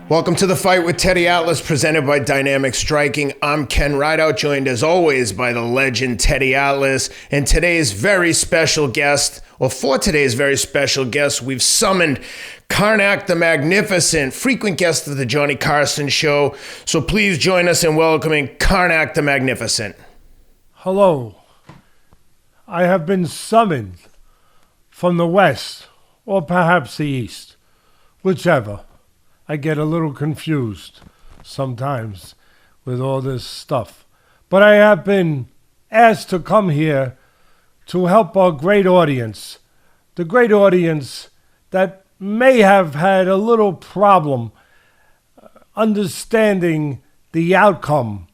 Welcome to The Fight with Teddy Atlas, presented by Dynamic Striking. I'm Ken Rideout, joined as always by the legend Teddy Atlas. And today's very special guest, for today's very special guest, we've summoned Karnak the Magnificent, frequent guest of the Johnny Carson Show. So please join us in welcoming Karnak the Magnificent. Hello. I have been summoned from the west, or perhaps the east, whichever. I get a little confused sometimes with all this stuff. But I have been asked to come here to help our great audience, the great audience that may have had a little problem understanding the outcome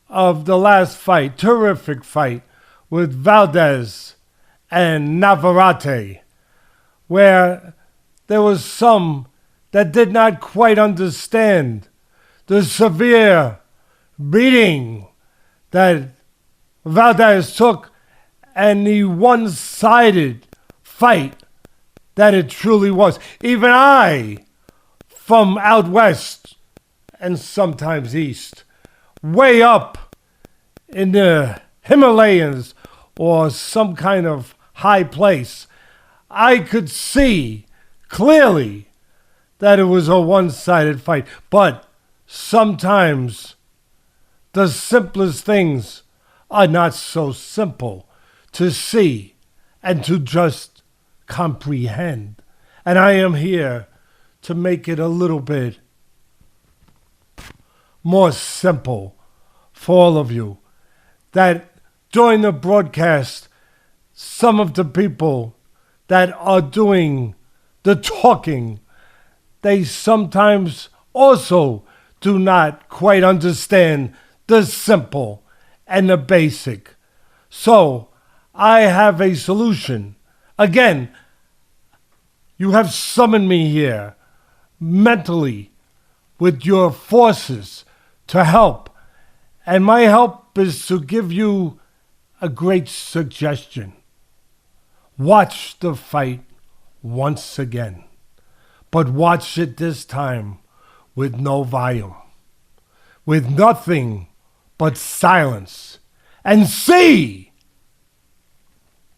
of the last fight, terrific fight with Valdez and Navarrete, where there was some that did not quite understand the severe beating that Valdez took and the one-sided fight that it truly was. Even I, from out west and sometimes east, way up in the Himalayas or some kind of high place, I could see clearly that it was a one-sided fight. But sometimes the simplest things are not so simple to see and to just comprehend. And I am here to make it a little bit more simple for all of you. That during the broadcast, some of the people that are doing the talking, they sometimes also do not quite understand the simple and the basic. So I have a solution. Again, you have summoned me here mentally with your forces to help. And my help is to give you a great suggestion. Watch the fight once again. But watch it this time with no volume, with nothing but silence, and see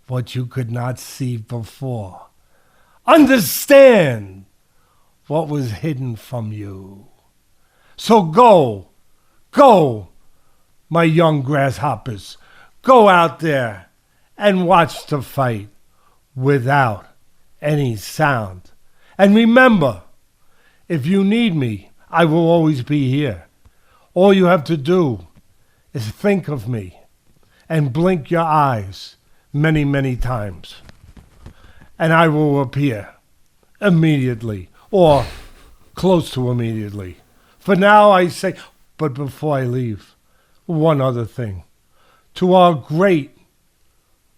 what you could not see before. Understand what was hidden from you. So go, my young grasshoppers, go out there and watch the fight without any sound. And remember, if you need me, I will always be here. All you have to do is think of me and blink your eyes many, many times. And I will appear immediately or close to immediately. For now, I say, but before I leave, one other thing. To our great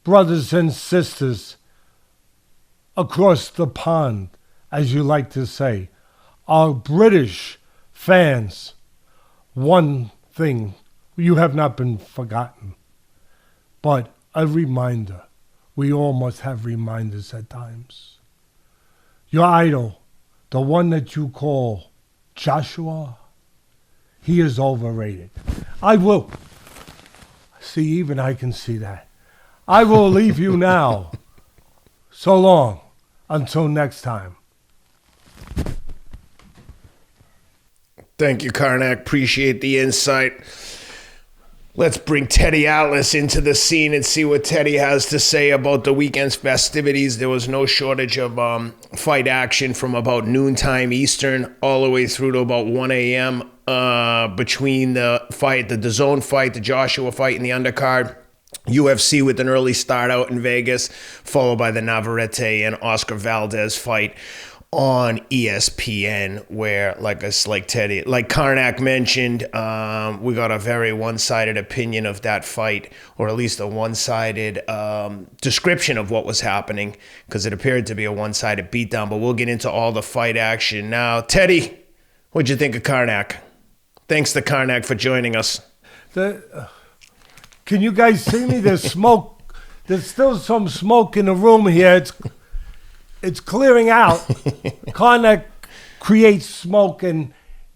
brothers and sisters across the pond, as you like to say, our British fans, one thing, you have not been forgotten, but a reminder. We all must have reminders at times. Your idol, the one that you call Joshua, he is overrated. I will. See, even I can see that. I will leave you now. So long. Until next time. Thank you, Karnak. Appreciate the insight. Let's bring Teddy Atlas into the scene and see what Teddy has to say about the weekend's festivities. There was no shortage of fight action from about noontime Eastern all the way through to about 1 a.m. Between the fight, the DAZN fight, the Joshua fight, and the undercard. UFC with an early start out in Vegas, followed by the Navarrete and Oscar Valdez fight on ESPN, where, like Karnak mentioned, we got a very one-sided opinion of that fight, or at least a one-sided description of what was happening, because it appeared to be a one-sided beatdown. But we'll get into all the fight action now. Teddy, what'd you think of Karnak? Thanks to Karnak for joining us. Can you guys see me? There's smoke. There's still some smoke in the room here. It's clearing out. Karnak creates smoke, and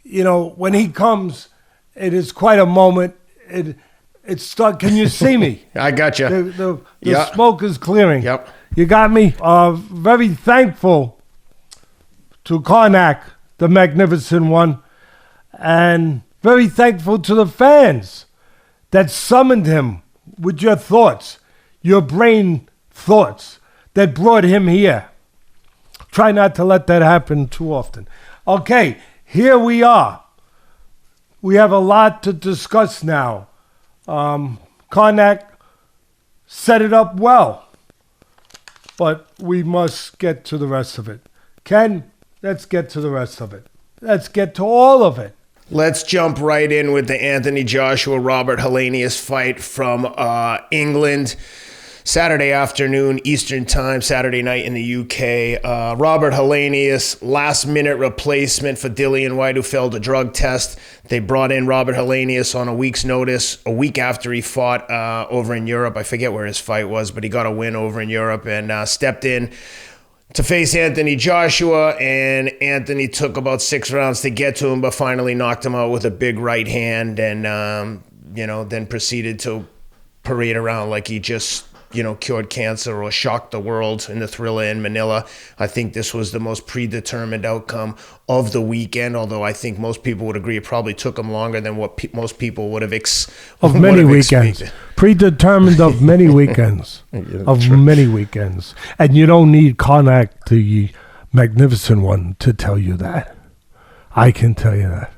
when he comes, it is quite a moment. It's stuck. Can you see me? I got you. The smoke is clearing. Yep. You got me? Very thankful to Karnak, the magnificent one, and very thankful to the fans that summoned him with your thoughts, your brain thoughts that brought him here. Try not to let that happen too often. Okay, here we are. We have a lot to discuss now. Karnak set it up well, but we must get to the rest of it. Ken, let's get to the rest of it. Let's get to all of it. Let's jump right in with the Anthony Joshua Robert Helenius fight from England. Saturday afternoon, Eastern Time, Saturday night in the UK. Robert Helenius, last-minute replacement for Dillian White, who failed a drug test. They brought in Robert Helenius on a week's notice, a week after he fought over in Europe. I forget where his fight was, but he got a win over in Europe and stepped in to face Anthony Joshua, and Anthony took about 6 rounds to get to him, but finally knocked him out with a big right hand and, then proceeded to parade around like he just cured cancer or shocked the world in the Thriller in Manila. I think this was the most predetermined outcome of the weekend, although I think most people would agree it probably took him longer than what most people would have many weekends. Predetermined of many weekends. Many weekends. And you don't need Karnak, the magnificent one, to tell you that. I can tell you that.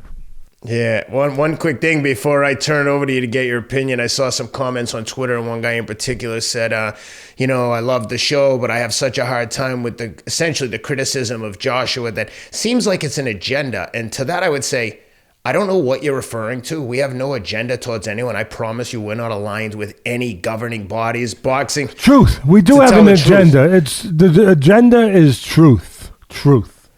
Yeah, one quick thing before I turn over to you to get your opinion. I saw some comments on Twitter, and one guy in particular said, I love the show, but I have such a hard time with essentially the criticism of Joshua that seems like it's an agenda. And to that I would say, I don't know what you're referring to. We have no agenda towards anyone. I promise you we're not aligned with any governing bodies. Boxing. Truth. We do have an agenda. The agenda is truth. Truth.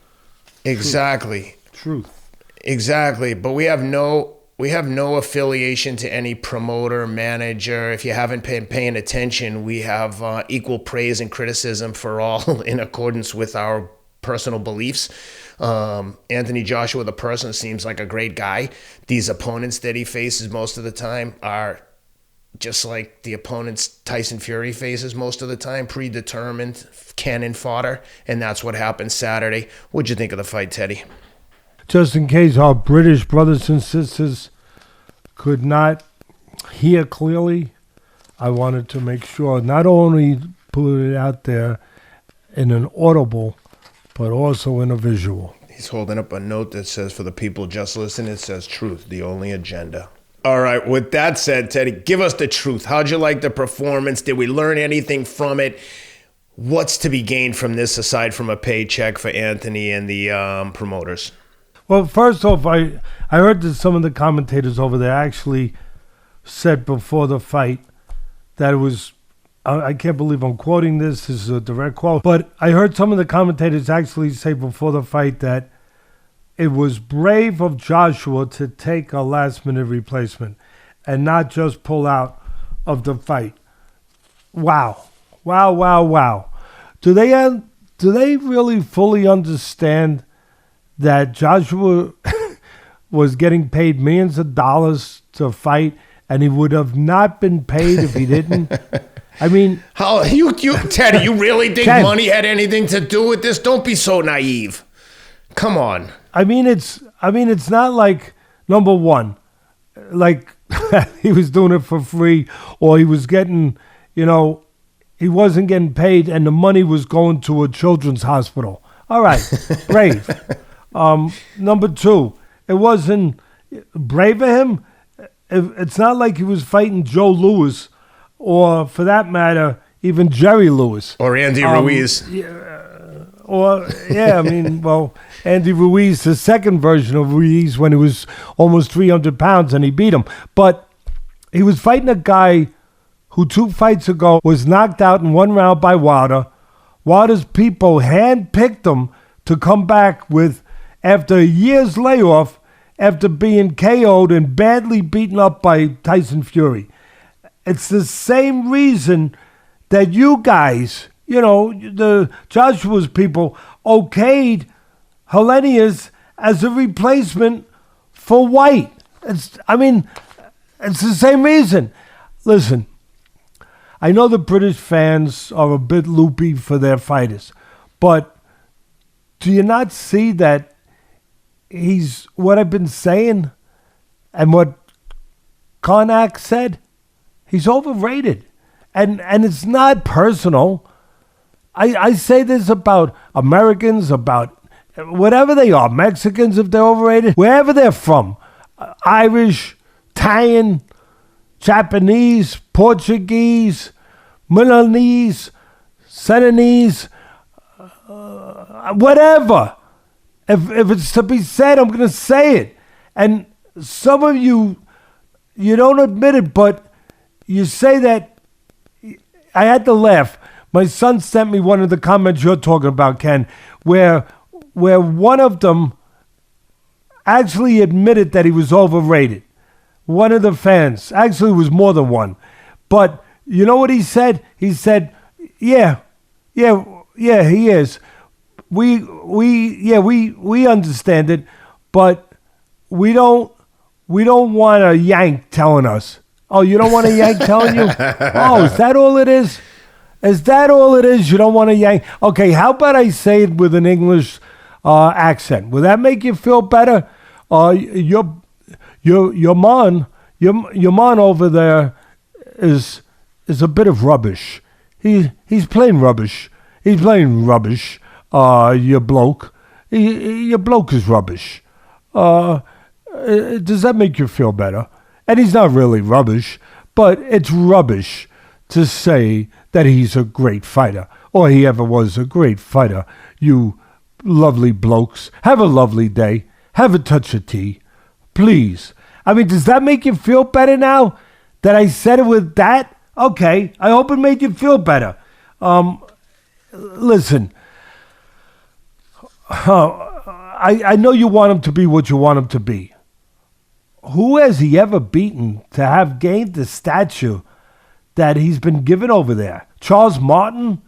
Exactly. Truth. Exactly, but we have no affiliation to any promoter, manager. If you haven't been paying attention, we have equal praise and criticism for all in accordance with our personal beliefs. Anthony Joshua, the person, seems like a great guy. These opponents that he faces most of the time are just like the opponents Tyson Fury faces most of the time, predetermined cannon fodder, and that's what happened Saturday. What'd you think of the fight, Teddy? Just in case our British brothers and sisters could not hear clearly, I wanted to make sure not only put it out there in an audible, but also in a visual. He's holding up a note that says, for the people just listening, it says truth, the only agenda. All right, with that said, Teddy, give us the truth. How'd you like the performance? Did we learn anything from it? What's to be gained from this aside from a paycheck for Anthony and the promoters? Well, first off, I heard that some of the commentators over there actually said before the fight that it was, I can't believe I'm quoting this is a direct quote, but I heard some of the commentators actually say before the fight that it was brave of Joshua to take a last-minute replacement and not just pull out of the fight. Wow. Wow, wow, wow. Do they really fully understand that Joshua was getting paid millions of dollars to fight, and he would have not been paid if he didn't? I mean, how you Teddy, you really think money had anything to do with this? Don't be so naive. Come on. I mean, it's not like, number one, like he was doing it for free, or he was getting, he wasn't getting paid, and the money was going to a children's hospital. All right, brave. Number two, it wasn't brave of him. It's not like he was fighting Joe Louis, or for that matter, even Jerry Lewis. Or Andy Ruiz. Andy Ruiz, the second version of Ruiz when he was almost 300 pounds and he beat him. But he was fighting a guy who 2 fights ago was knocked out in 1 round by Wilder. Wilder's people handpicked him to come back with, after a year's layoff, after being KO'd and badly beaten up by Tyson Fury. It's the same reason that you guys, the Joshua's people, okayed Helenius as a replacement for White. It's the same reason. Listen, I know the British fans are a bit loopy for their fighters, but do you not see that he's what I've been saying and what Konak said? He's overrated. And it's not personal. I say this about Americans, about whatever they are, Mexicans if they're overrated, wherever they're from, Irish, Italian, Japanese, Portuguese, Milanese, Senegalese, whatever. If it's to be said, I'm going to say it. And some of you don't admit it, but you say that. I had to laugh. My son sent me one of the comments you're talking about, Ken, where one of them actually admitted that he was overrated. One of the fans. Actually, it was more than one. But you know what he said? He said, yeah, he is. We understand it, but we don't want a Yank telling us. Oh, you don't want a Yank telling you? Oh, is that all it is? Is that all it is? You don't want a Yank? Okay, how about I say it with an English accent? Will that make you feel better? Your man over there is a bit of rubbish. He's playing rubbish. He's playing rubbish. Your bloke. Your bloke is rubbish. Does that make you feel better? And he's not really rubbish, but it's rubbish to say that he's a great fighter, or he ever was a great fighter. You lovely blokes, have a lovely day. Have a touch of tea, please. I mean, does that make you feel better now that I said it with that? Okay, I hope it made you feel better. Listen, I know you want him to be what you want him to be. Who has he ever beaten to have gained the stature that he's been given over there? Charles Martin?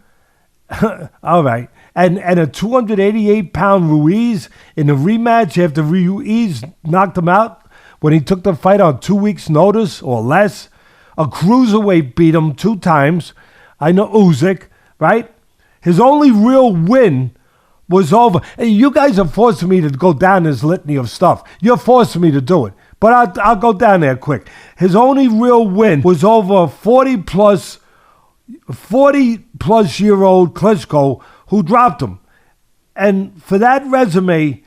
All right. And a 288-pound Ruiz in a rematch after Ruiz knocked him out when he took the fight on 2 weeks' notice or less. A cruiserweight beat him 2 times. I know Usyk, right? His only real win was over. Hey, you guys are forcing me to go down this litany of stuff. You're forcing me to do it. But I'll go down there quick. His only real win was over a 40-plus year old Klitschko who dropped him. And for that resume,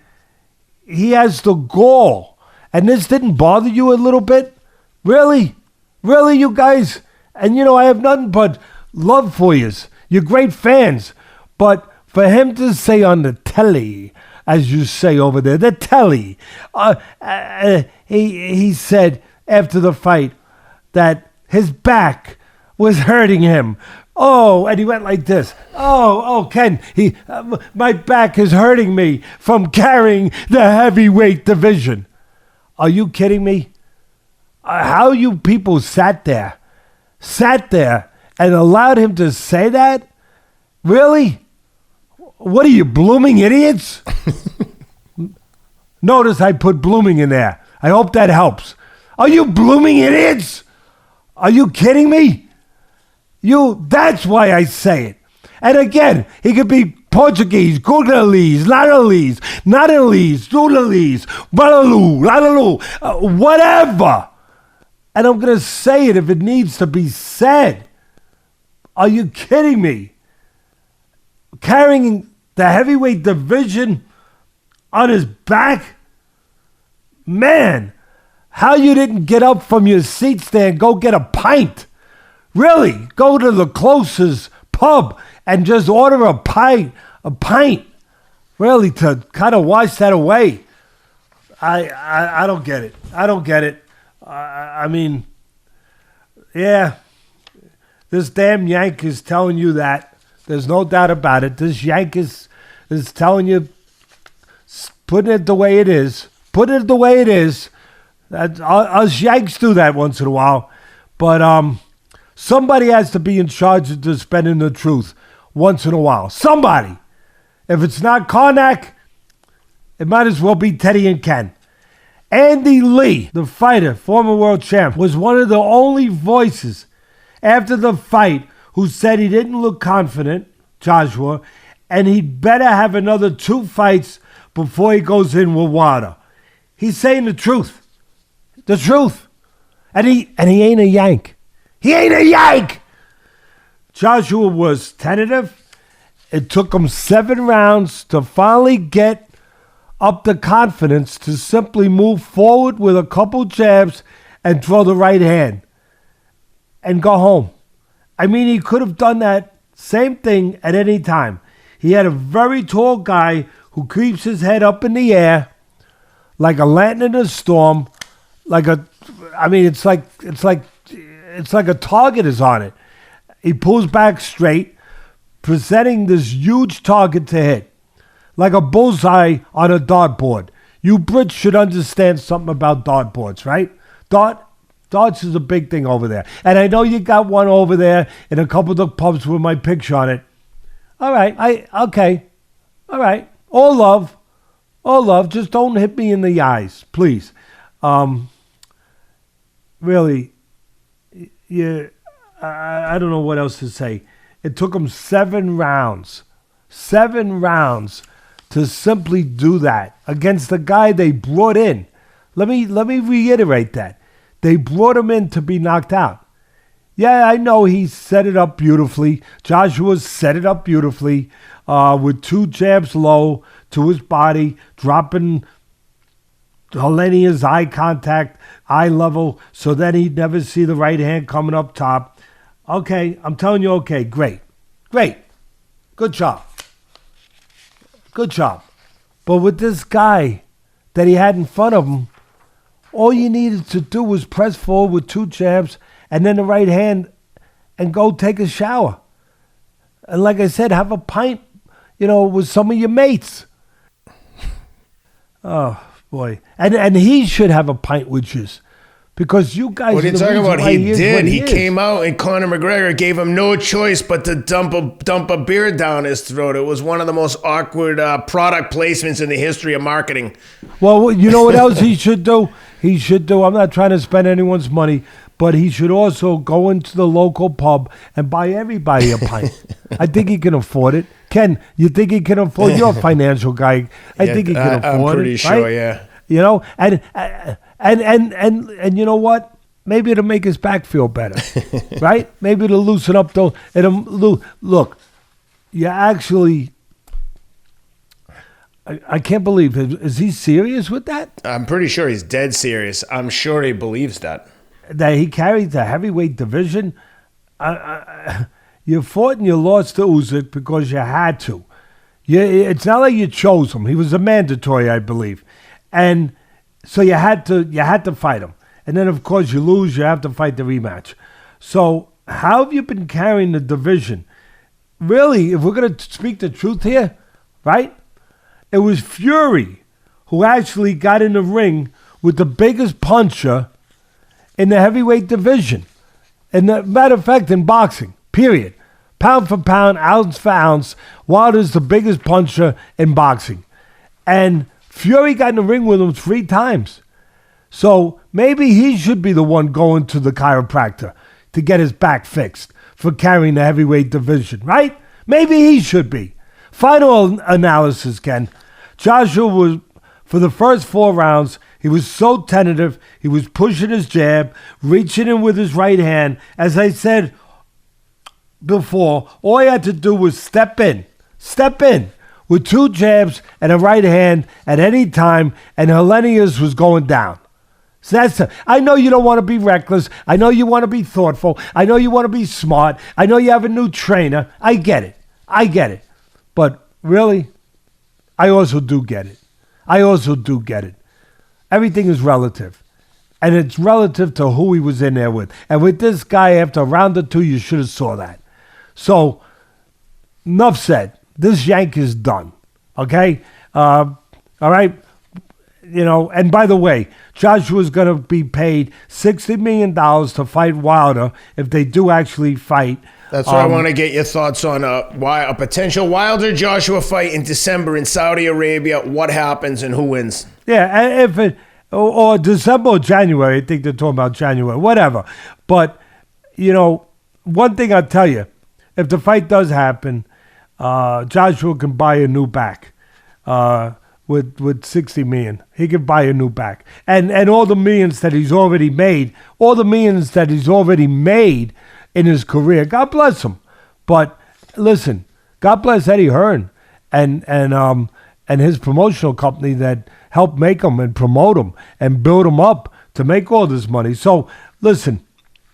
he has the gall. And this didn't bother you a little bit? Really? Really, you guys? And, I have nothing but love for you. You're great fans. But for him to say on the telly, as you say over there, the telly, he said after the fight that his back was hurting him. Oh, and he went like this. Oh, Ken, my back is hurting me from carrying the heavyweight division. Are you kidding me? How you people sat there and allowed him to say that? Really? What are you, blooming idiots? Notice I put blooming in there. I hope that helps. Are you blooming idiots? Are you kidding me? That's why I say it. And again, he could be Portuguese, Gugalese, Lalalese, Natalese, Dulalese, Balalu, Lalalu, whatever. And I'm going to say it if it needs to be said. Are you kidding me? Carrying the heavyweight division on his back? Man, how you didn't get up from your seats there and go get a pint. Really, go to the closest pub and just order a pint. Really, to kind of wash that away. I don't get it. I mean, yeah, this damn Yank is telling you that. There's no doubt about it. This Yank is telling you, putting it the way it is. Put it the way it is. Us Yanks do that once in a while. But somebody has to be in charge of dispensing the truth once in a while. Somebody. If it's not Karnak, it might as well be Teddy and Ken. Andy Lee, the fighter, former world champ, was one of the only voices after the fight who said he didn't look confident, Joshua, and he'd better have another 2 fights before he goes in with Wilder. He's saying the truth. The truth. And he ain't a Yank. He ain't a Yank! Joshua was tentative. It took him 7 rounds to finally get up the confidence to simply move forward with a couple jabs and throw the right hand and go home. I mean, he could have done that same thing at any time. He had a very tall guy who keeps his head up in the air like a lantern in a storm, it's like a target is on it. He pulls back straight, presenting this huge target to hit. Like a bullseye on a dartboard. You Brits should understand something about dartboards, right? Darts is a big thing over there. And I know you got one over there in a couple of the pubs with my picture on it. All right, okay. All right. All love. Just don't hit me in the eyes, please. Really, yeah, I don't know what else to say. It took him 7 rounds. 7 rounds to simply do that against the guy they brought in. Let me reiterate that. They brought him in to be knocked out. Yeah, I know he set it up beautifully. Joshua set it up beautifully with 2 jabs low to his body, dropping Helenius' eye contact, eye level, so that he'd never see the right hand coming up top. Okay, I'm telling you, okay, great. Good job. But with this guy that he had in front of him, all you needed to do was press forward with 2 jabs and then the right hand and go take a shower. And like I said, have a pint, with some of your mates. Oh, boy. And he should have a pint with you. Because you guys... What are you talking about? He did. He came out and Conor McGregor gave him no choice but to dump a beer down his throat. It was one of the most awkward product placements in the history of marketing. Well, you know what else he should do? I'm not trying to spend anyone's money, but he should also go into the local pub and buy everybody a pint. I think he can afford it. Ken, you think he can afford it? You're a financial guy. I think he can afford it. I'm pretty sure, right? Yeah. And you know what? Maybe it'll make his back feel better, right? Maybe it'll loosen up those. Look, you actually... I can't believe it. Is he serious with that? I'm pretty sure he's dead serious. I'm sure he believes that. That he carried the heavyweight division? You fought and you lost to Usyk because you had to. It's not like you chose him. He was a mandatory, I believe. And so you had to fight him. And then, of course, you lose, you have to fight the rematch. So how have you been carrying the division? Really, if we're going to speak the truth here, right? It was Fury who actually got in the ring with the biggest puncher in the heavyweight division. And matter of fact, in boxing, period. Pound for pound, ounce for ounce, Wilder's the biggest puncher in boxing. And Fury got in the ring with him 3 times. So maybe he should be the one going to the chiropractor to get his back fixed for carrying the heavyweight division, right? Maybe he should be. Final analysis, Ken. Joshua was, for the first 4 rounds, he was so tentative. He was pushing his jab, reaching in with his right hand. As I said before, all he had to do was step in with 2 jabs and a right hand at any time, and Helenius was going down. So I know you don't want to be reckless. I know you want to be thoughtful. I know you want to be smart. I know you have a new trainer. I get it. But really, I also do get it. Everything is relative. And it's relative to who he was in there with. And with this guy, after round or 2, you should have saw that. So, enough said. This yank is done. Okay? All right? And by the way, Joshua's going to be paid $60 million to fight Wilder if they do actually fight. That's what I want to get your thoughts on a potential Wilder-Joshua fight in December in Saudi Arabia. What happens and who wins? Yeah, or December or January. I think they're talking about January, whatever. But, one thing I'll tell you, if the fight does happen, Joshua can buy a new back with $60 million. He can buy a new back. And all the millions that he's already made, in his career, God bless him. But listen, God bless Eddie Hearn and his promotional company that helped make him and promote him and build him up to make all this money. So listen,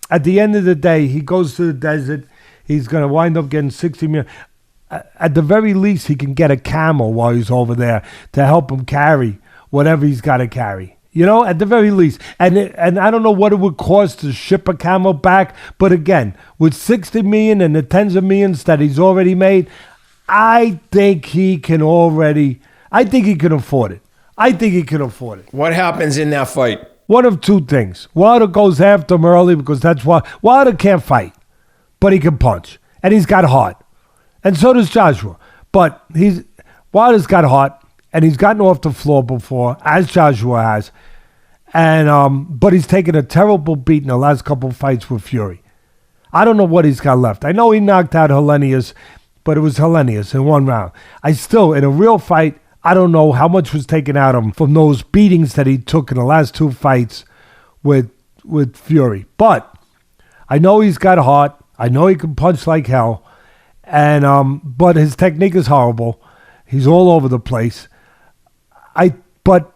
at the end of the day, he goes to the desert. He's going to wind up getting $60 million. At the very least, he can get a camel while he's over there to help him carry whatever he's got to carry. At the very least. And I don't know what it would cost to ship a camel back. But again, with $60 million and the tens of millions that he's already made, I think he can afford it. What happens in that fight? One of two things. Wilder goes after him early because that's why Wilder can't fight, but he can punch. And he's got heart. And so does Joshua. But Wilder's got heart, and he's gotten off the floor before, as Joshua has. And but he's taken a terrible beat in the last couple of fights with Fury. I don't know what he's got left. I know he knocked out Helenius, but it was Helenius in one round. In a real fight, I don't know how much was taken out of him from those beatings that he took in the last two fights with Fury. But I know he's got heart. I know he can punch like hell. And but his technique is horrible. He's all over the place. But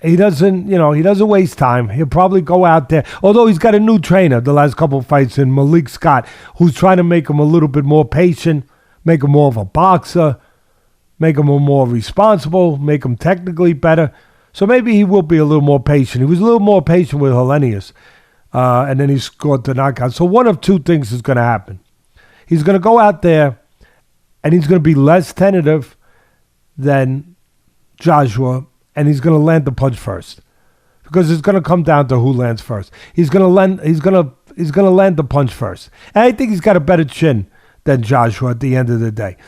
he doesn't waste time. He'll probably go out there. Although he's got a new trainer the last couple of fights in Malik Scott, who's trying to make him a little bit more patient, make him more of a boxer, make him more responsible, make him technically better. So maybe he will be a little more patient. He was a little more patient with Helenius. And then he scored the knockout. So one of two things is going to happen. He's going to go out there and he's going to be less tentative than Joshua, and he's going to land the punch first, because it's going to come down to who lands first. He's going to land the punch first, and I think he's got a better chin than Joshua at the end of the day.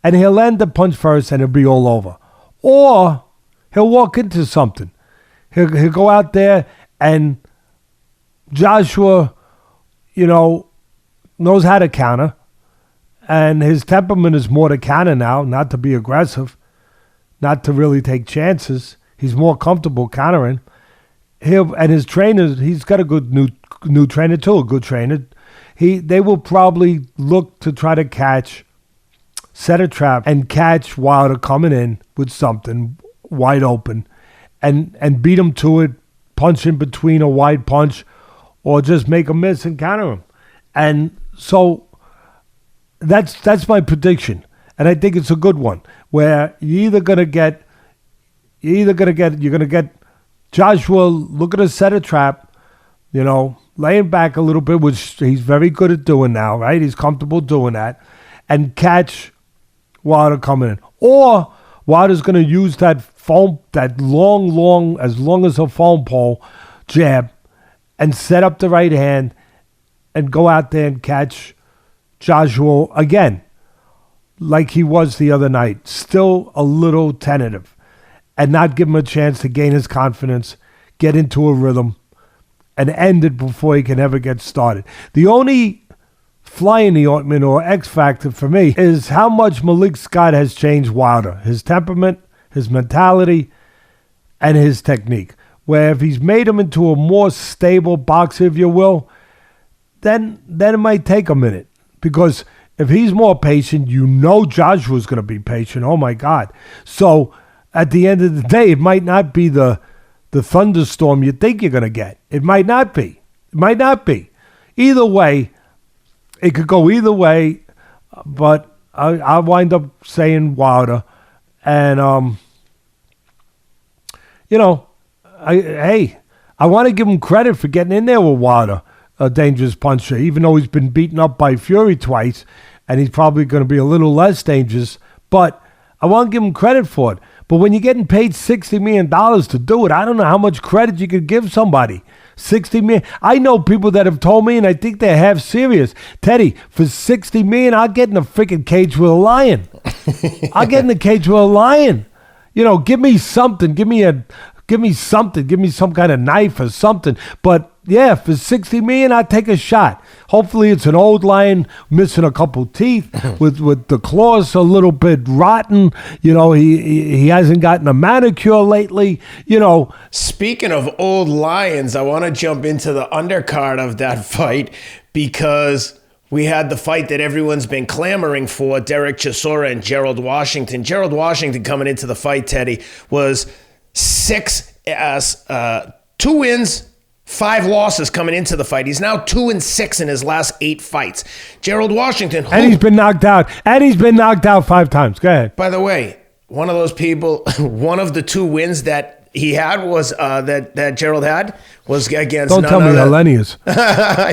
And he'll land the punch first, and it'll be all over. Or he'll walk into something. He'll go out there, and Joshua, knows how to counter, and his temperament is more to counter now, not to be aggressive, not to really take chances. He's more comfortable countering. And his trainer, he's got a good new trainer too, a good trainer. They will probably look to try to set a trap and catch Wilder coming in with something wide open, and beat him to it, punch in between a wide punch, or just make a miss and counter him. And so that's my prediction, and I think it's a good one. Where you're gonna get Joshua looking to set a trap, laying back a little bit, which he's very good at doing now, right? He's comfortable doing that, and catch Wilder coming in. Or Wilder's gonna use that long as a phone pole jab, and set up the right hand, and go out there and catch Joshua again, like he was the other night, still a little tentative, and not give him a chance to gain his confidence, get into a rhythm, and end it before he can ever get started. The only fly in the ointment or X factor for me is how much Malik Scott has changed Wilder, his temperament, his mentality, and his technique. Where if he's made him into a more stable boxer, if you will, then it might take a minute. Because if he's more patient, Joshua's going to be patient. Oh, my God. So at the end of the day, it might not be the thunderstorm you think you're going to get. It might not be. Either way, it could go either way, but I'll wind up saying Wilder. And, I want to give him credit for getting in there with Wilder, a dangerous puncher, even though he's been beaten up by Fury twice, and he's probably going to be a little less dangerous. But I want to give him credit for it. But when you're getting paid $60 million to do it, I don't know how much credit you could give somebody. $60 million. I know people that have told me, and I think they're half serious. Teddy, for $60 million, I'll get in a freaking cage with a lion. I'll get in the cage with a lion. Give me something. Give me Give me something. Give me some kind of knife or something. But yeah, for $60 million, I'd take a shot. Hopefully it's an old lion missing a couple teeth with the claws a little bit rotten. You know, he hasn't gotten a manicure lately. You know. Speaking of old lions, I want to jump into the undercard of that fight because we had the fight that everyone's been clamoring for, Derek Chisora and Gerald Washington. Gerald Washington coming into the fight, Teddy, was 2 wins, 5 losses coming into the fight. He's now 2-6 in his last 8 fights. Gerald Washington. And he's been knocked out. 5 times. Go ahead. By the way, one of those people, one of the 2 wins that he had was that Gerald had was against. Don't tell me Helenius.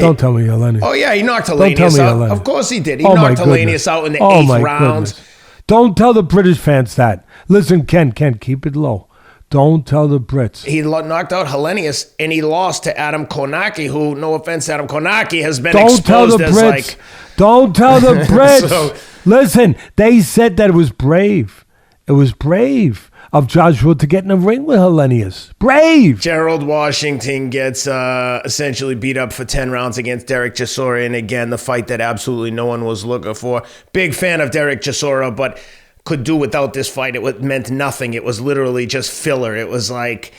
Don't tell me Helenius. Oh yeah, he knocked Helenius out. Of course he did. He knocked Helenius out in the 8th round. Goodness. Don't tell the British fans that. Listen, Ken, keep it low. Don't tell the Brits. He knocked out Helenius and he lost to Adam Konaki, who, no offense, Adam Konaki has been exposed as like. Don't tell the Brits. Listen, they said that it was brave. It was brave of Joshua to get in the ring with Helenius. Brave! Gerald Washington gets essentially beat up for 10 rounds against Derek Chisora. And again, the fight that absolutely no one was looking for. Big fan of Derek Chisora, but could do without this fight. It meant nothing. It was literally just filler. It was like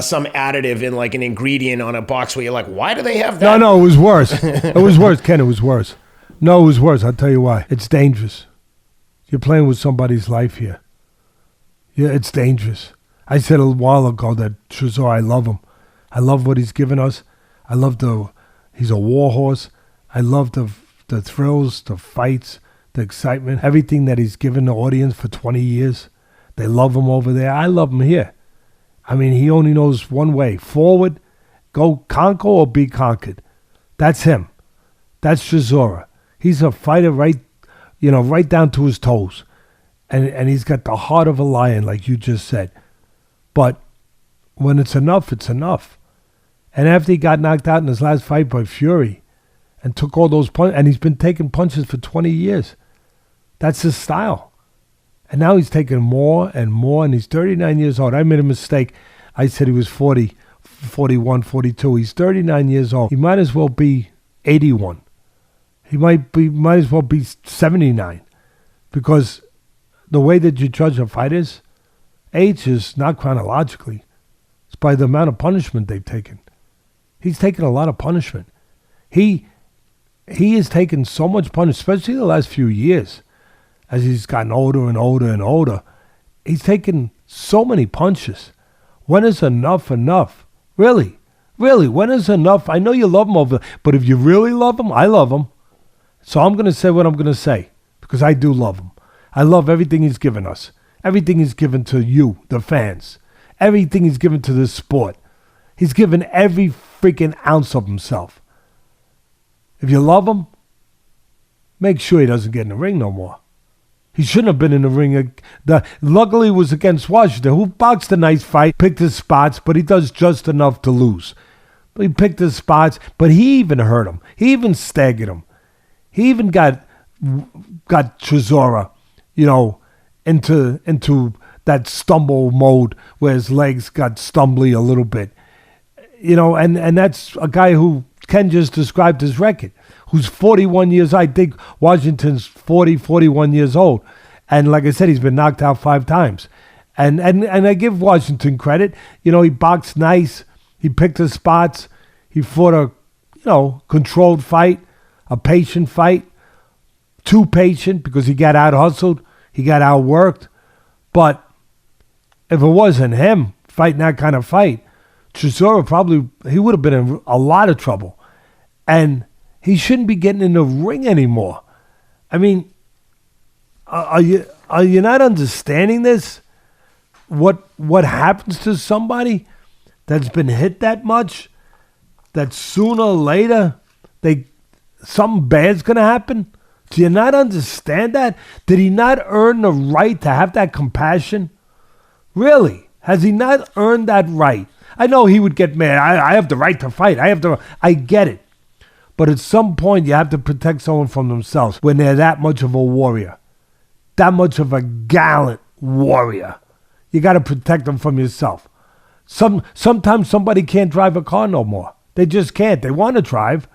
some additive in like an ingredient on a box where you're like, why do they have that? No, it was worse. It was worse, Ken. It was worse. No, it was worse. I'll tell you why. It's dangerous. You're playing with somebody's life here. Yeah, it's dangerous. I said a while ago that Chisora, I love him. I love what he's given us. I love he's a war horse. I love the thrills, the fights, the excitement, everything that he's given the audience for 20 years. They love him over there. I love him here. I mean, he only knows one way. Forward, go conquer or be conquered. That's him. That's Chisora. He's a fighter right down to his toes. And he's got the heart of a lion, like you just said. But when it's enough, it's enough. And after he got knocked out in his last fight by Fury and took all those punches, and he's been taking punches for 20 years. That's his style. And now he's taking more and more, and he's 39 years old. I made a mistake. I said he was 40, 41, 42. He's 39 years old. He might as well be 81. He might as well be 79. Because the way that you judge a fighter's age is not chronologically. It's by the amount of punishment they've taken. He's taken a lot of punishment. He has taken so much punishment, especially the last few years, as he's gotten older and older and older. He's taken so many punches. When is enough enough? Really? Really, when is enough? I know you love him but if you really love him, I love him. So I'm going to say what I'm going to say because I do love him. I love everything he's given us. Everything he's given to you, the fans. Everything he's given to this sport. He's given every freaking ounce of himself. If you love him, make sure he doesn't get in the ring no more. He shouldn't have been in the ring. Luckily, it was against Washington, who boxed a nice fight, picked his spots, but he does just enough to lose. He picked his spots, but he even hurt him. He even staggered him. He even got Chisora, into that stumble mode where his legs got stumbly a little bit. And that's a guy who Ken just described his record, who's 41 years old. I think Washington's 41 years old. And like I said, he's been knocked out 5 times. And I give Washington credit. He boxed nice. He picked his spots. He fought a, controlled fight, a patient fight. Too patient because he got out-hustled. He got outworked. But if it wasn't him fighting that kind of fight, Chisora he would have been in a lot of trouble. And he shouldn't be getting in the ring anymore. I mean, are you not understanding this? What happens to somebody that's been hit that much, that sooner or later something bad's going to happen? Do you not understand that? Did he not earn the right to have that compassion? Really? Has he not earned that right? I know he would get mad. I have the right to fight. I get it. But at some point, you have to protect someone from themselves when they're that much of a warrior, that much of a gallant warrior. You got to protect them from yourself. Sometimes somebody can't drive a car no more. They just can't. They want to drive.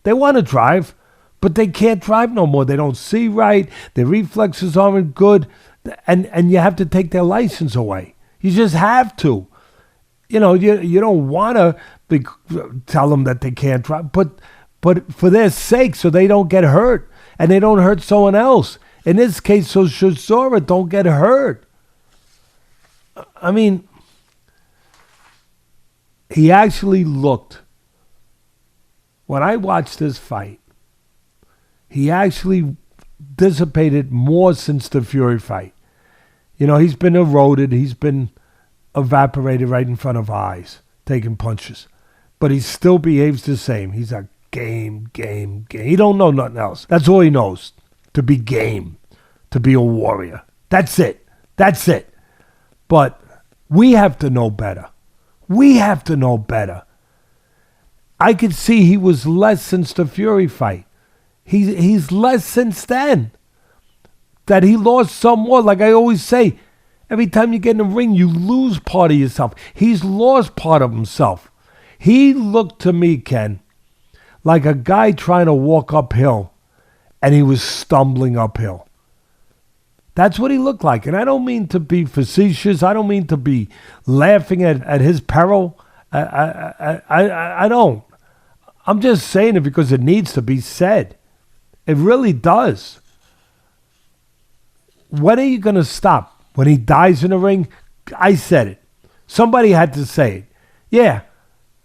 But they can't drive no more. They don't see right. Their reflexes aren't good. And you have to take their license away. You just have to. You don't want to tell them that they can't drive. But for their sake, so they don't get hurt. And they don't hurt someone else. In this case, so Chisora don't get hurt. I mean, he actually looked. When I watched this fight, he actually dissipated more since the Fury fight. He's been eroded. He's been evaporated right in front of our eyes, taking punches. But he still behaves the same. He's a game. He don't know nothing else. That's all he knows, to be game, to be a warrior. That's it. But we have to know better. I could see he was less since the Fury fight. He's less since then. That he lost some more. Like I always say, every time you get in the ring, you lose part of yourself. He's lost part of himself. He looked to me, Ken, like a guy trying to walk uphill, and he was stumbling uphill. That's what he looked like. And I don't mean to be facetious. I don't mean to be laughing at his peril. I don't. I'm just saying it because it needs to be said. It really does. When are you going to stop? When he dies in the ring? I said it. Somebody had to say it.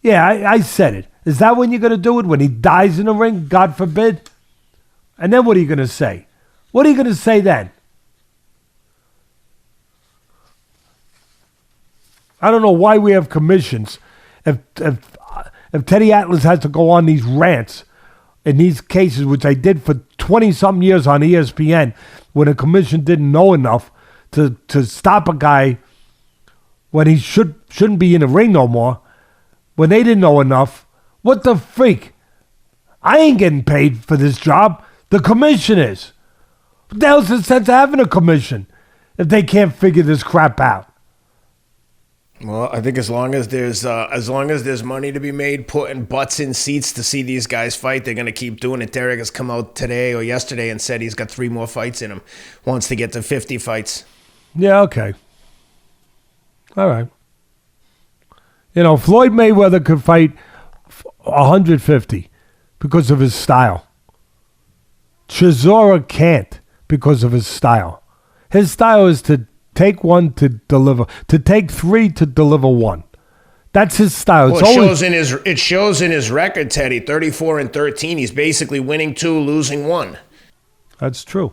Yeah, I said it. Is that when you're going to do it? When he dies in the ring? God forbid. And then what are you going to say? What are you going to say then? I don't know why we have commissions. If Teddy Atlas has to go on these rants in these cases, which I did for 20-something years on ESPN, when a commission didn't know enough to stop a guy when he shouldn't be in the ring no more, when they didn't know enough, what the freak? I ain't getting paid for this job. The commission is. What the hell's the sense of having a commission if they can't figure this crap out? Well, I think as long as there's money to be made, putting butts in seats to see these guys fight, they're gonna keep doing it. Derek has come out today or yesterday and said he's got 3 more fights in him. Wants to get to 50 fights. Yeah, okay. All right. Floyd Mayweather could fight 150 because of his style. Chisora can't because of his style. His style is to take 1 to deliver, to take 3 to deliver 1. That's his style. Well, it shows in his record, Teddy. 34-13. He's basically winning 2, losing 1. That's true.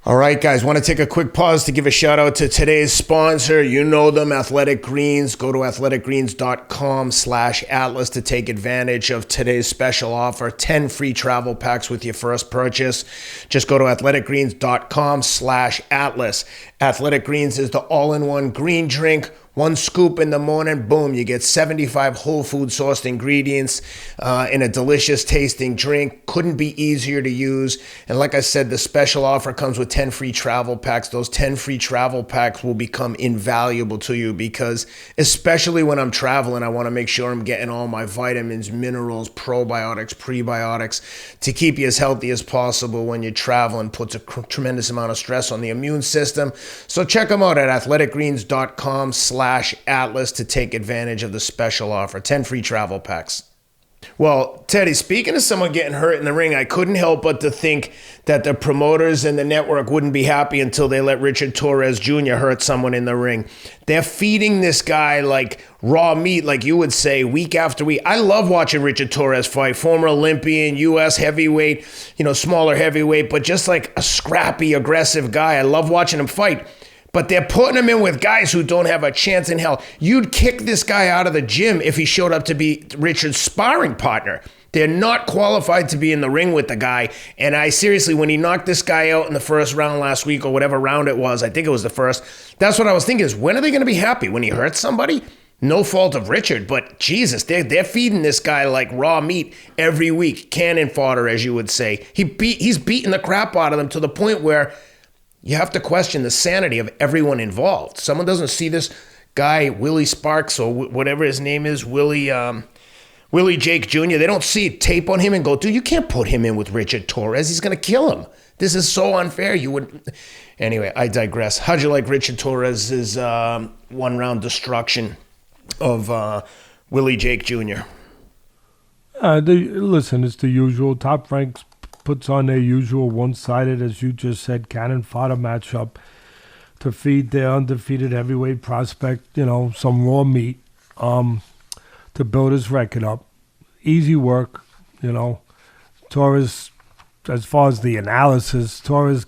All right, guys, want to take a quick pause to give a shout out to today's sponsor. You know them, Athletic Greens. Go to athleticgreens.com/Atlas to take advantage of today's special offer. 10 free travel packs with your first purchase. Just go to athleticgreens.com/Atlas. Athletic Greens is the all-in-one green drink. 1 scoop in the morning, boom, you get 75 whole food sourced ingredients in a delicious tasting drink. Couldn't be easier to use. And like I said, the special offer comes with 10 free travel packs. Those 10 free travel packs will become invaluable to you because especially when I'm traveling, I want to make sure I'm getting all my vitamins, minerals, probiotics, prebiotics to keep you as healthy as possible when you're traveling. Puts a tremendous amount of stress on the immune system. So check them out at athleticgreens.com/Atlas to take advantage of the special offer. 10 free travel packs. Well, Teddy, speaking of someone getting hurt in the ring, I couldn't help but to think that the promoters and the network wouldn't be happy until they let Richard Torrez Jr. hurt someone in the ring. They're feeding this guy like raw meat, like you would say, week after week. I love watching Richard Torrez fight. Former Olympian, U.S. heavyweight, smaller heavyweight, but just like a scrappy, aggressive guy. I love watching him fight. But they're putting him in with guys who don't have a chance in hell. You'd kick this guy out of the gym if he showed up to be Richard's sparring partner. They're not qualified to be in the ring with the guy. And I seriously, when he knocked this guy out in the first round last week or whatever round it was, I think it was the first, that's what I was thinking is, when are they going to be happy? When he hurts somebody? No fault of Richard, but Jesus, they're feeding this guy like raw meat every week. Cannon fodder, as you would say. He's beating the crap out of them to the point where you have to question the sanity of everyone involved. Someone doesn't see this guy, Willie Sparks, or whatever his name is, Willie Jake Jr., they don't see tape on him and go, dude, you can't put him in with Richard Torrez. He's going to kill him. This is so unfair. You would. Anyway, I digress. How'd you like Richard Torrez's one-round destruction of Willie Jake Jr.? Listen, it's the usual. Top Ranks puts on their usual one-sided, as you just said, cannon fodder matchup to feed their undefeated heavyweight prospect, some raw meat to build his record up. Easy work, Torrez, as far as the analysis, Torrez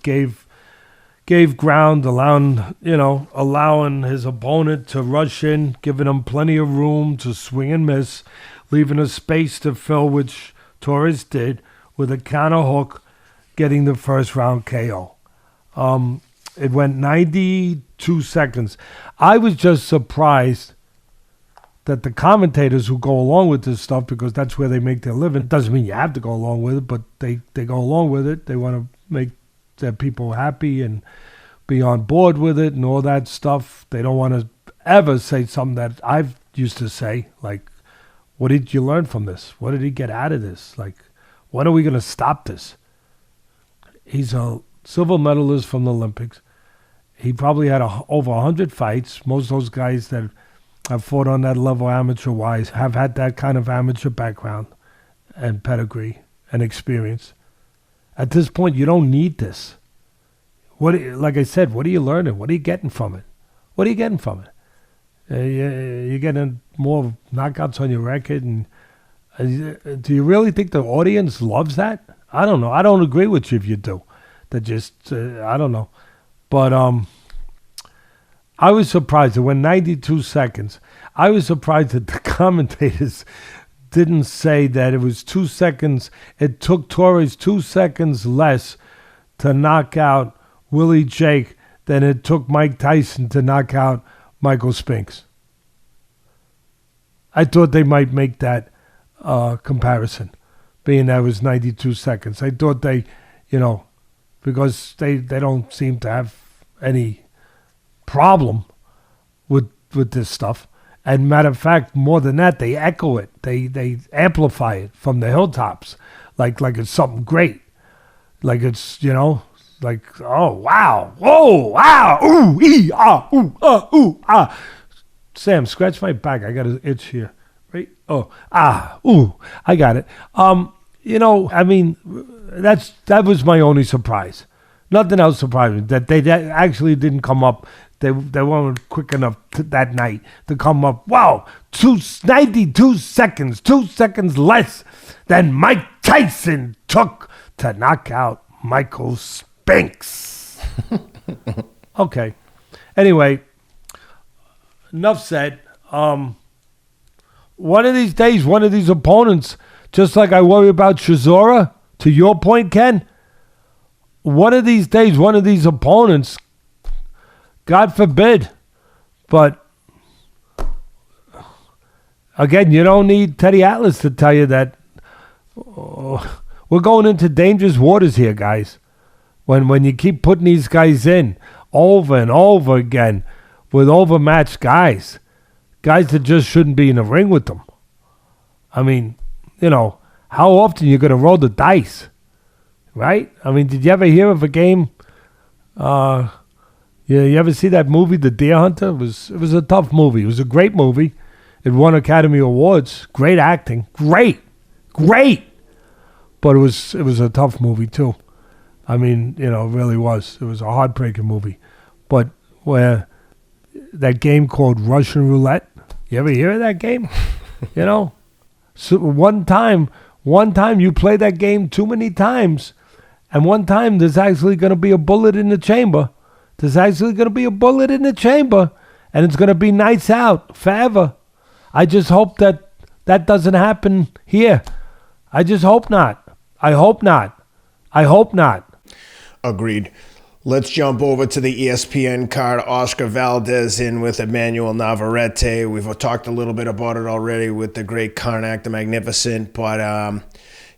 gave ground, allowing his opponent to rush in, giving him plenty of room to swing and miss, leaving a space to fill, which Torrez did with a counter hook, getting the first round KO. It went 92 seconds. I was just surprised that the commentators who go along with this stuff, because that's where they make their living, doesn't mean you have to go along with it, but they go along with it. They want to make their people happy and be on board with it and all that stuff. They don't want to ever say something that I've used to say, like, what did you learn from this? What did he get out of this? Like, when are we going to stop this? He's a silver medalist from the Olympics. He probably had over 100 fights. Most of those guys that have fought on that level amateur-wise have had that kind of amateur background and pedigree and experience. At this point, you don't need this. Like I said, what are you learning? What are you getting from it? What are you getting from it? You're getting more knockouts on your record. And do you really think the audience loves that? I don't know. I don't agree with you if you do. That just, I don't know. But I was surprised. It went 92 seconds. I was surprised that the commentators didn't say that it was 2 seconds. It took Torres 2 seconds less to knock out Willie Jake than it took Mike Tyson to knock out Michael Spinks. I thought they might make that comparison, being that it was 92 seconds. I thought they, because they don't seem to have any problem with this stuff. And matter of fact, more than that, they echo it. They amplify it from the hilltops, like it's something great. Like it's, like, oh, wow, whoa, wow, ooh, ee, ah, ooh, ah. Sam, scratch my back. I got an itch here. Right? Oh, ooh, I got it. That was my only surprise. Nothing else surprised me. That they actually didn't come up. They weren't quick enough that night to come up. Wow, 92 seconds, 2 seconds less than Mike Tyson took to knock out Michael Spinks. Okay. Anyway, enough said. One of these days, one of these opponents, just like I worry about Chisora, to your point, Ken, one of these days, one of these opponents, God forbid, but again, you don't need Teddy Atlas to tell you that we're going into dangerous waters here, guys. When you keep putting these guys in over and over again with overmatched guys that just shouldn't be in the ring with them. I mean, how often you're going to roll the dice, right? I mean, did you ever hear of a game? You ever see that movie, The Deer Hunter? It was a tough movie. It was a great movie. It won Academy Awards. Great acting. Great. But it was a tough movie too. I mean, it really was. It was a heartbreaking movie. But where that game called Russian Roulette, you ever hear of that game? So one time you play that game too many times, and one time there's actually going to be a bullet in the chamber. There's actually going to be a bullet in the chamber, and it's going to be nights out forever. I just hope that doesn't happen here. I just hope not. I hope not. Agreed. Let's jump over to the ESPN card. Oscar Valdez in with Emanuel Navarrete. We've talked a little bit about it already with the great Karnak the Magnificent. But,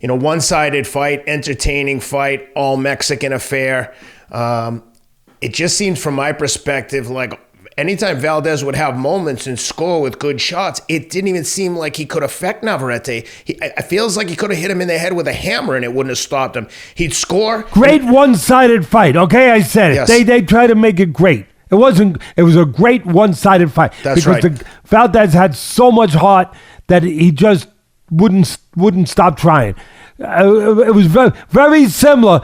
one-sided fight, entertaining fight, all Mexican affair. It just seems from my perspective like anytime Valdez would have moments and score with good shots, it didn't even seem like he could affect Navarrete. It feels like he could have hit him in the head with a hammer and it wouldn't have stopped him. He'd score. Great one-sided fight. Okay, I said it. Yes. They tried to make it great. It wasn't. It was a great one-sided fight. That's right. Because Valdez had so much heart that he just wouldn't stop trying. It was very similar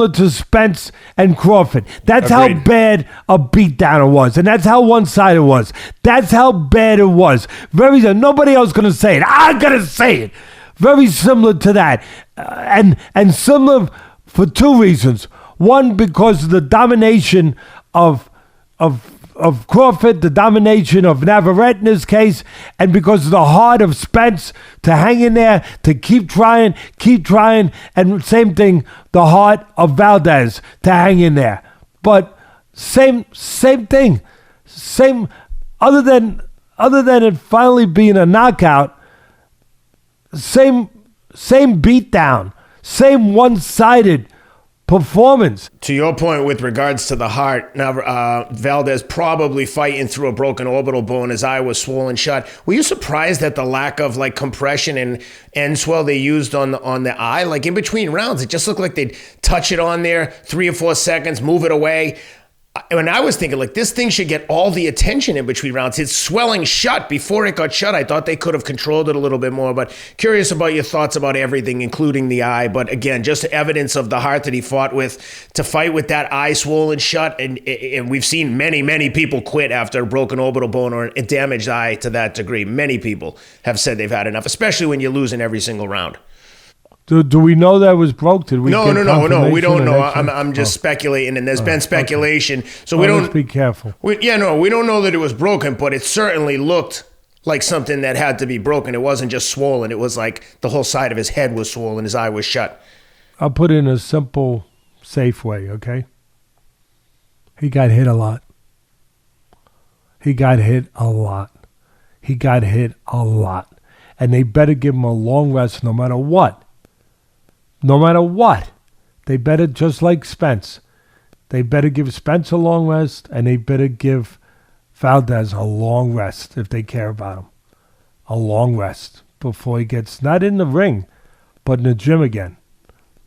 to Spence and Crawford. That's Agreed. how bad a beatdown it was, and that's how one-sided it was. That's how bad it was. Nobody else gonna say it. I'm gonna say it. Very similar to that, and similar for two reasons. One, because of the domination of Crawford, the domination of Navarrete in this case, and because of the heart of Spence to hang in there, to keep trying, and same thing, the heart of Valdez to hang in there. But same thing, other than it finally being a knockout, same beatdown, same one-sided performance. To your point with regards to the heart, now Valdez probably fighting through a broken orbital bone. His eye was swollen shut. Were you surprised at the lack of like compression and end swell they used on the eye? Like in between rounds, it just looked like they'd touch it on there 3 or 4 seconds, move it away. And I was thinking, like, this thing should get all the attention in between rounds. It's swelling shut. Before it got shut, I thought they could have controlled it a little bit more. But curious about your thoughts about everything, including the eye. But again, just evidence of the heart that he fought with to fight with that eye swollen shut. And we've seen many, many people quit after a broken orbital bone or a damaged eye to that degree. Many people have said they've had enough, especially when you're losing every single round. Do we know that was broke? Did we? No. We don't know. I'm just speculating, and there's been speculation, okay. So we don't. Let's be careful. We don't know that it was broken, but it certainly looked like something that had to be broken. It wasn't just swollen. It was like the whole side of his head was swollen. His eye was shut. I'll put it in a simple, safe way. Okay. He got hit a lot. And they better give him a long rest no matter what. They better, just like Spence, they better give Spence a long rest, and they better give Valdez a long rest if they care about him. A long rest before he gets not in the ring, but in the gym again,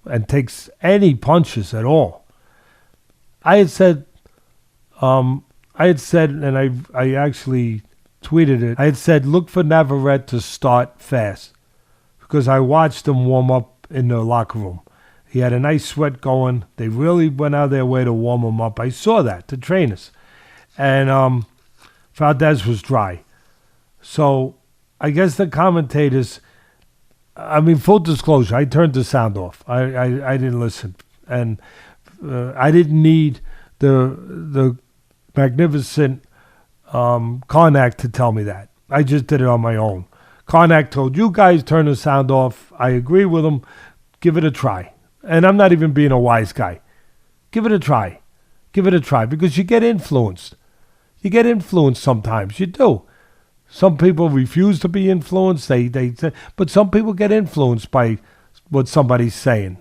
and takes any punches at all. I had said, and I actually tweeted it. I had said, look for Navarrete to start fast, because I watched him warm up in the locker room. He had a nice sweat going. They really went out of their way to warm him up. I saw that, the trainers. And Valdez was dry. So I guess the commentators, full disclosure, I turned the sound off. I didn't listen. And I didn't need the magnificent Karnak to tell me that. I just did it on my own. Karnak told you guys turn the sound off. I agree with him. Give it a try. And I'm not even being a wise guy. Give it a try. Because you get influenced. You get influenced sometimes. You do. Some people refuse to be influenced. But some people get influenced by what somebody's saying.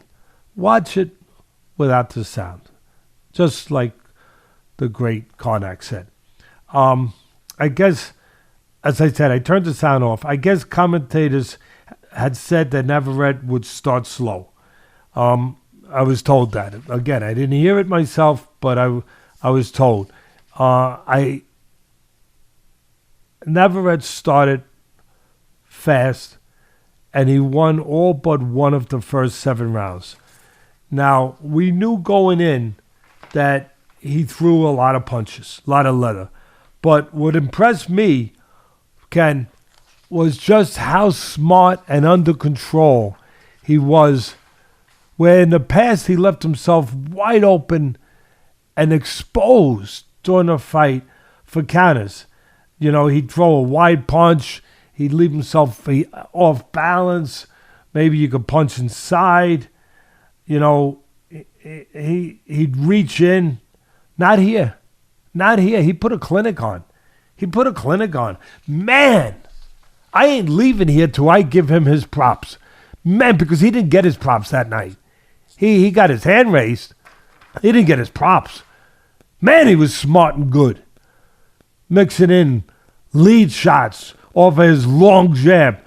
Watch it without the sound. Just like the great Karnak said. I guess, as I said, I turned the sound off. I guess commentators had said that Navarrete would start slow. I was told that. Again, I didn't hear it myself, but I was told. Navarrete started fast, and he won all but one of the first 7 rounds. Now, we knew going in that he threw a lot of punches, a lot of leather. But what impressed me, Ken, was just how smart and under control he was, where in the past he left himself wide open and exposed during a fight for counters. You know, he'd throw a wide punch, he'd leave himself off balance, maybe you could punch inside, you know, he'd reach in. Not here. He put a clinic on. Man, I ain't leaving here till I give him his props. Man, because he didn't get his props that night. He got his hand raised. He didn't get his props. Man, he was smart and good. mixing in lead shots off of his long jab,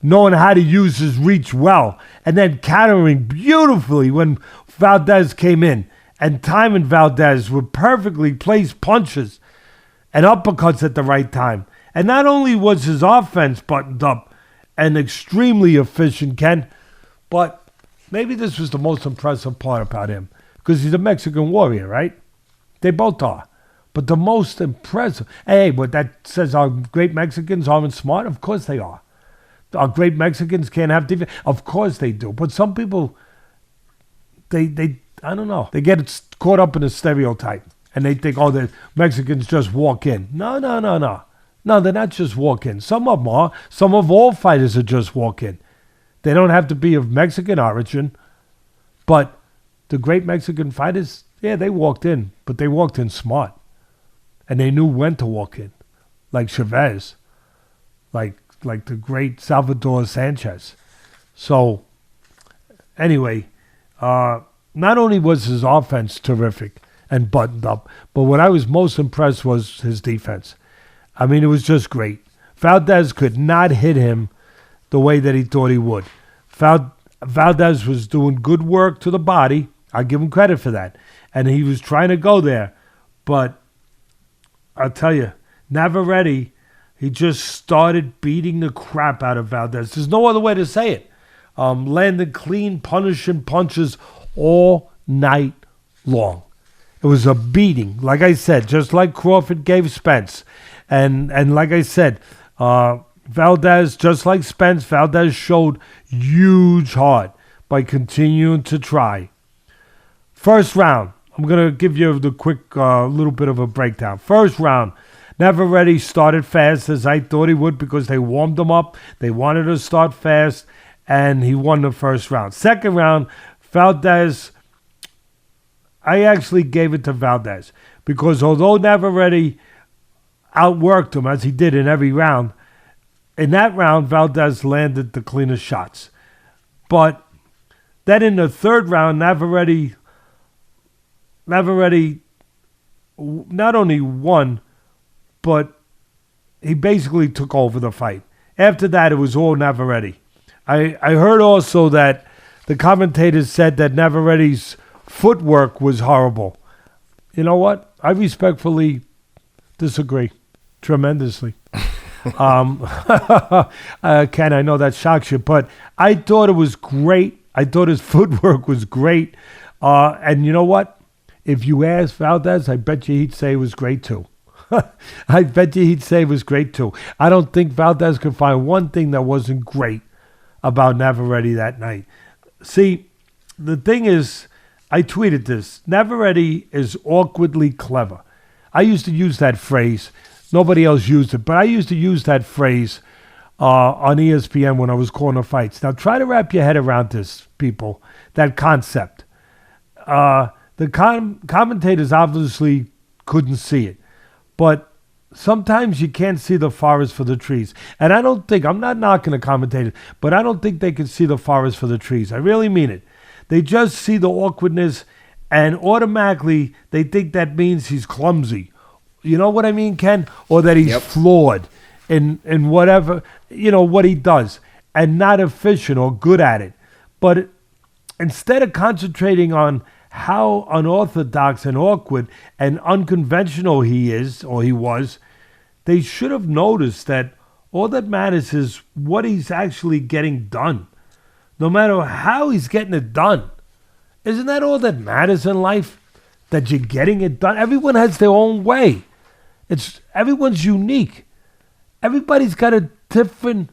knowing how to use his reach well, and then countering beautifully when Valdez came in, and timing Valdez with perfectly placed punches and uppercuts at the right time. And not only was his offense buttoned up and extremely efficient, Ken, but maybe this was the most impressive part about him, because he's a Mexican warrior, right? They both are. But the most impressive, hey, but that says our great Mexicans aren't smart? Of course they are. Our great Mexicans can't have defense? Of course they do. But some people, they I don't know, they get caught up in a stereotype. And they think, oh, the Mexicans just walk in. No. No, they're not just walk in. Some of them are. Some of all fighters are just walk in. They don't have to be of Mexican origin. But the great Mexican fighters, yeah, they walked in. But they walked in smart. And they knew when to walk in. Like Chavez. Like the great Salvador Sanchez. So, anyway, not only was his offense terrific and buttoned up, but what I was most impressed was his defense. I mean, it was just great. Valdez could not hit him the way that he thought he would. Valdez was doing good work to the body. I give him credit for that. And he was trying to go there. But I'll tell you, Navarrete, he just started beating the crap out of Valdez. There's no other way to say it. Landing clean, punishing punches all night long. It was a beating, like I said, just like Crawford gave Spence. And like I said, Valdez, just like Spence, Valdez showed huge heart by continuing to try. First round, I'm going to give you the quick little bit of a breakdown. First round, Navarrete started fast, as I thought he would, because they warmed him up. They wanted to start fast, and he won the first round. Second round, Valdez, I actually gave it to Valdez, because although Navarrete outworked him, as he did in every round, in that round, Valdez landed the cleanest shots. But then in the third round, Navarrete not only won, but he basically took over the fight. After that, it was all Navarrete. I heard also that the commentators said that Navarrete's footwork was horrible. You know what? I respectfully disagree tremendously. Ken, I know that shocks you, but I thought it was great. I thought his footwork was great. And you know what? If you ask Valdez, I bet you he'd say it was great too. I bet you he'd say it was great too. I don't think Valdez could find one thing that wasn't great about Navarrete that night. See, the thing is, I tweeted this. Navarrete is awkwardly clever. I used to use that phrase. Nobody else used it, but I used to use that phrase on ESPN when I was calling the fights. Now, try to wrap your head around this, people, that concept. The commentators obviously couldn't see it, but sometimes you can't see the forest for the trees. And I'm not knocking the commentators, but I don't think they can see the forest for the trees. I really mean it. They just see the awkwardness, and automatically they think that means he's clumsy. You know what I mean, Ken? Or that he's flawed in whatever, what he does, and not efficient or good at it. But instead of concentrating on how unorthodox and awkward and unconventional he is, or he was, they should have noticed that all that matters is what he's actually getting done. No matter how he's getting it done. Isn't that all that matters in life? That you're getting it done? Everyone has their own way. Everyone's unique. Everybody's got a different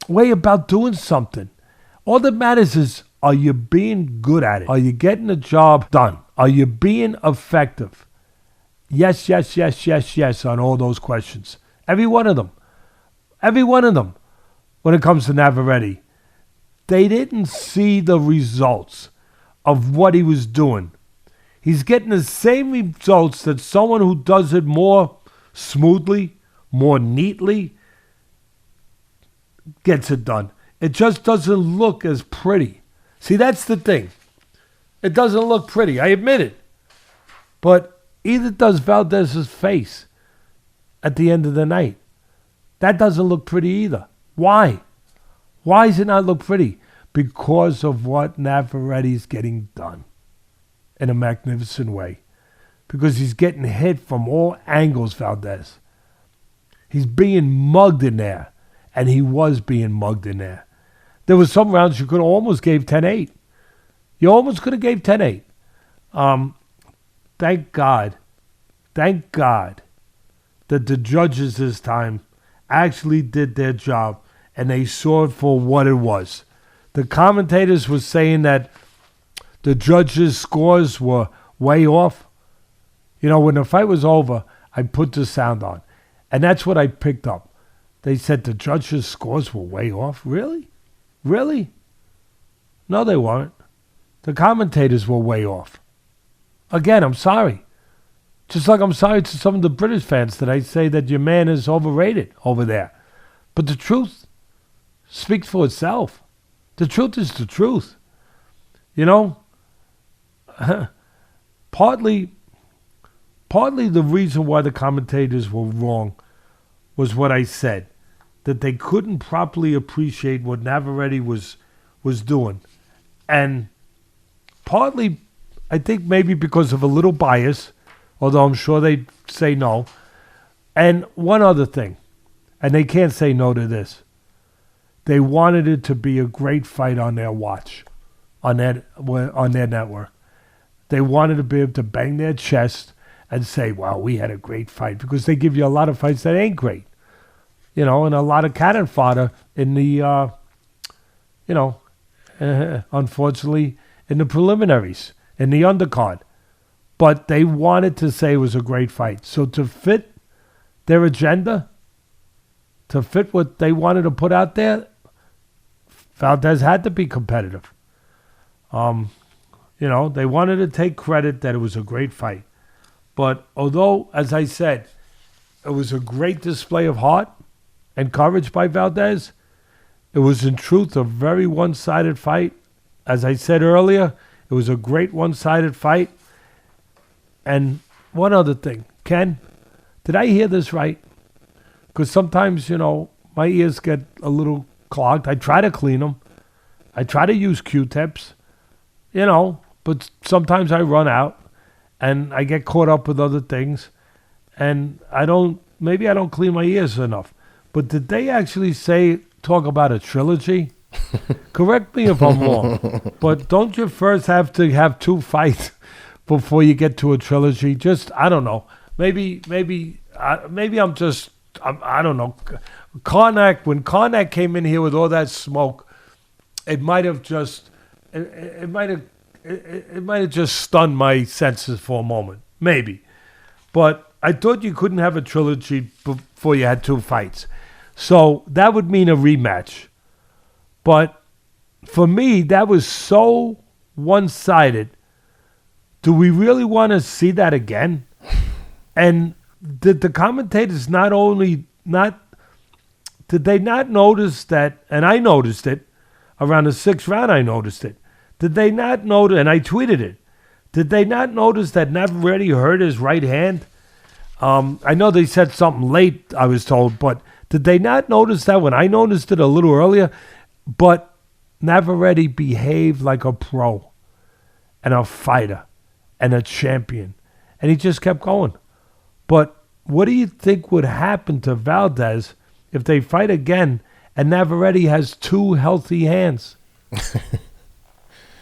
way about doing something. All that matters is, are you being good at it? Are you getting the job done? Are you being effective? Yes, yes, yes, yes, yes on all those questions. Every one of them. Every one of them. When it comes to Navarrete, they didn't see the results of what he was doing. He's getting the same results that someone who does it more smoothly, more neatly, gets it done. It just doesn't look as pretty. See, that's the thing. It doesn't look pretty. I admit it. But either does Valdez's face. at the end of the night. That doesn't look pretty either. Why? Why does it not look pretty? Because of what Navarrete's getting done in a magnificent way. Because he's getting hit from all angles, Valdez. He's being mugged in there. And he was being mugged in there. There was some rounds you could have almost gave 10-8. You almost could have gave 10-8. Thank God that the judges this time actually did their job and they saw it for what it was. The commentators were saying that the judges' scores were way off. You know, when the fight was over, I put the sound on. And that's what I picked up. They said the judges' scores were way off. Really? Really? No, they weren't. The commentators were way off. Again, I'm sorry. Just like I'm sorry to some of the British fans that I say that your man is overrated over there. But the truth speaks for itself. The truth is the truth. You know, partly the reason why the commentators were wrong was what I said, that they couldn't properly appreciate what Navarrete was doing. And partly, I think maybe because of a little bias, although I'm sure they'd say no. And one other thing, and they can't say no to this. They wanted it to be a great fight on their watch, on their network. They wanted to be able to bang their chest and say, wow, we had a great fight, because they give you a lot of fights that ain't great. You know, and a lot of cannon fodder in the, unfortunately, in the preliminaries, in the undercard. But they wanted to say it was a great fight. So to fit their agenda, to fit what they wanted to put out there, Valdez had to be competitive. They wanted to take credit that it was a great fight. But although, as I said, it was a great display of heart and courage by Valdez, it was in truth a very one-sided fight. As I said earlier, it was a great one-sided fight. And one other thing, Ken, did I hear this right? Because sometimes, my ears get a little clogged. I try to clean them. I try to use Q-tips, but sometimes I run out and I get caught up with other things. And maybe I don't clean my ears enough. But did they actually talk about a trilogy? Correct me if I'm wrong. But don't you first have to have two fights before you get to a trilogy? I don't know. Maybe I'm just, I don't know. When Karnak came in here with all that smoke, it might have just stunned my senses for a moment. Maybe. But I thought you couldn't have a trilogy before you had two fights. So that would mean a rematch. But for me, that was so one-sided. Do we really want to see that again? And did the commentators did they not notice that, and I noticed it, around the sixth round I noticed it. Did they not notice, and I tweeted it, did they not notice that Navarrete hurt his right hand? I know they said something late, I was told, but did they not notice that when I noticed it a little earlier? But Navarrete behaved like a pro and a fighter and a champion. And he just kept going. But what do you think would happen to Valdez if they fight again and Navarrete has two healthy hands?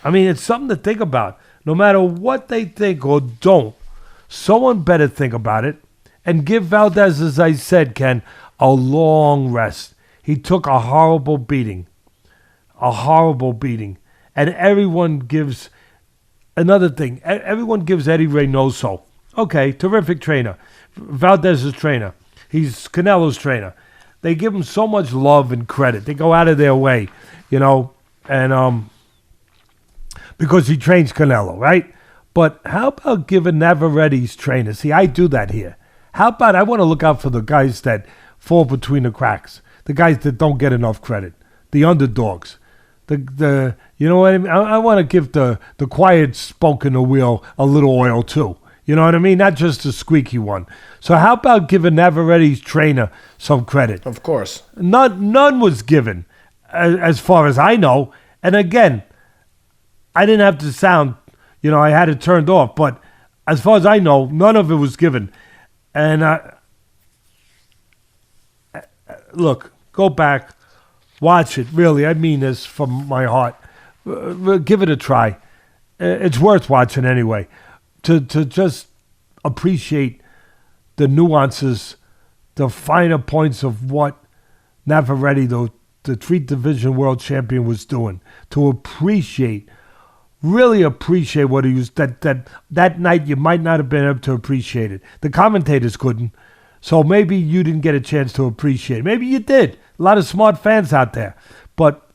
I mean, it's something to think about. No matter what they think or don't, someone better think about it and give Valdez, as I said, Ken, a long rest. He took a horrible beating. And everyone gives, another thing, everyone gives Eddie Reynoso, okay, terrific trainer, Valdez's trainer, he's Canelo's trainer. They give him so much love and credit. They go out of their way, and because he trains Canelo, right? But how about giving Navarrete's trainer? See, I do that here. How about I want to look out for the guys that fall between the cracks, the guys that don't get enough credit, the underdogs, the you know what I mean? I want to give the quiet spoke in the wheel a little oil too. You know what I mean? Not just a squeaky one. So how about giving Navarrete's trainer some credit? Of course. None was given, as far as I know. And again, I didn't have the sound. I had it turned off. But as far as I know, none of it was given. And look, go back, watch it. Really, I mean this from my heart. Give it a try. It's worth watching anyway. To just appreciate the nuances, the finer points of what Navarrete, the 3 division world champion, was doing. To really appreciate what he was. That night you might not have been able to appreciate it. The commentators couldn't. So maybe you didn't get a chance to appreciate it. Maybe you did. A lot of smart fans out there. But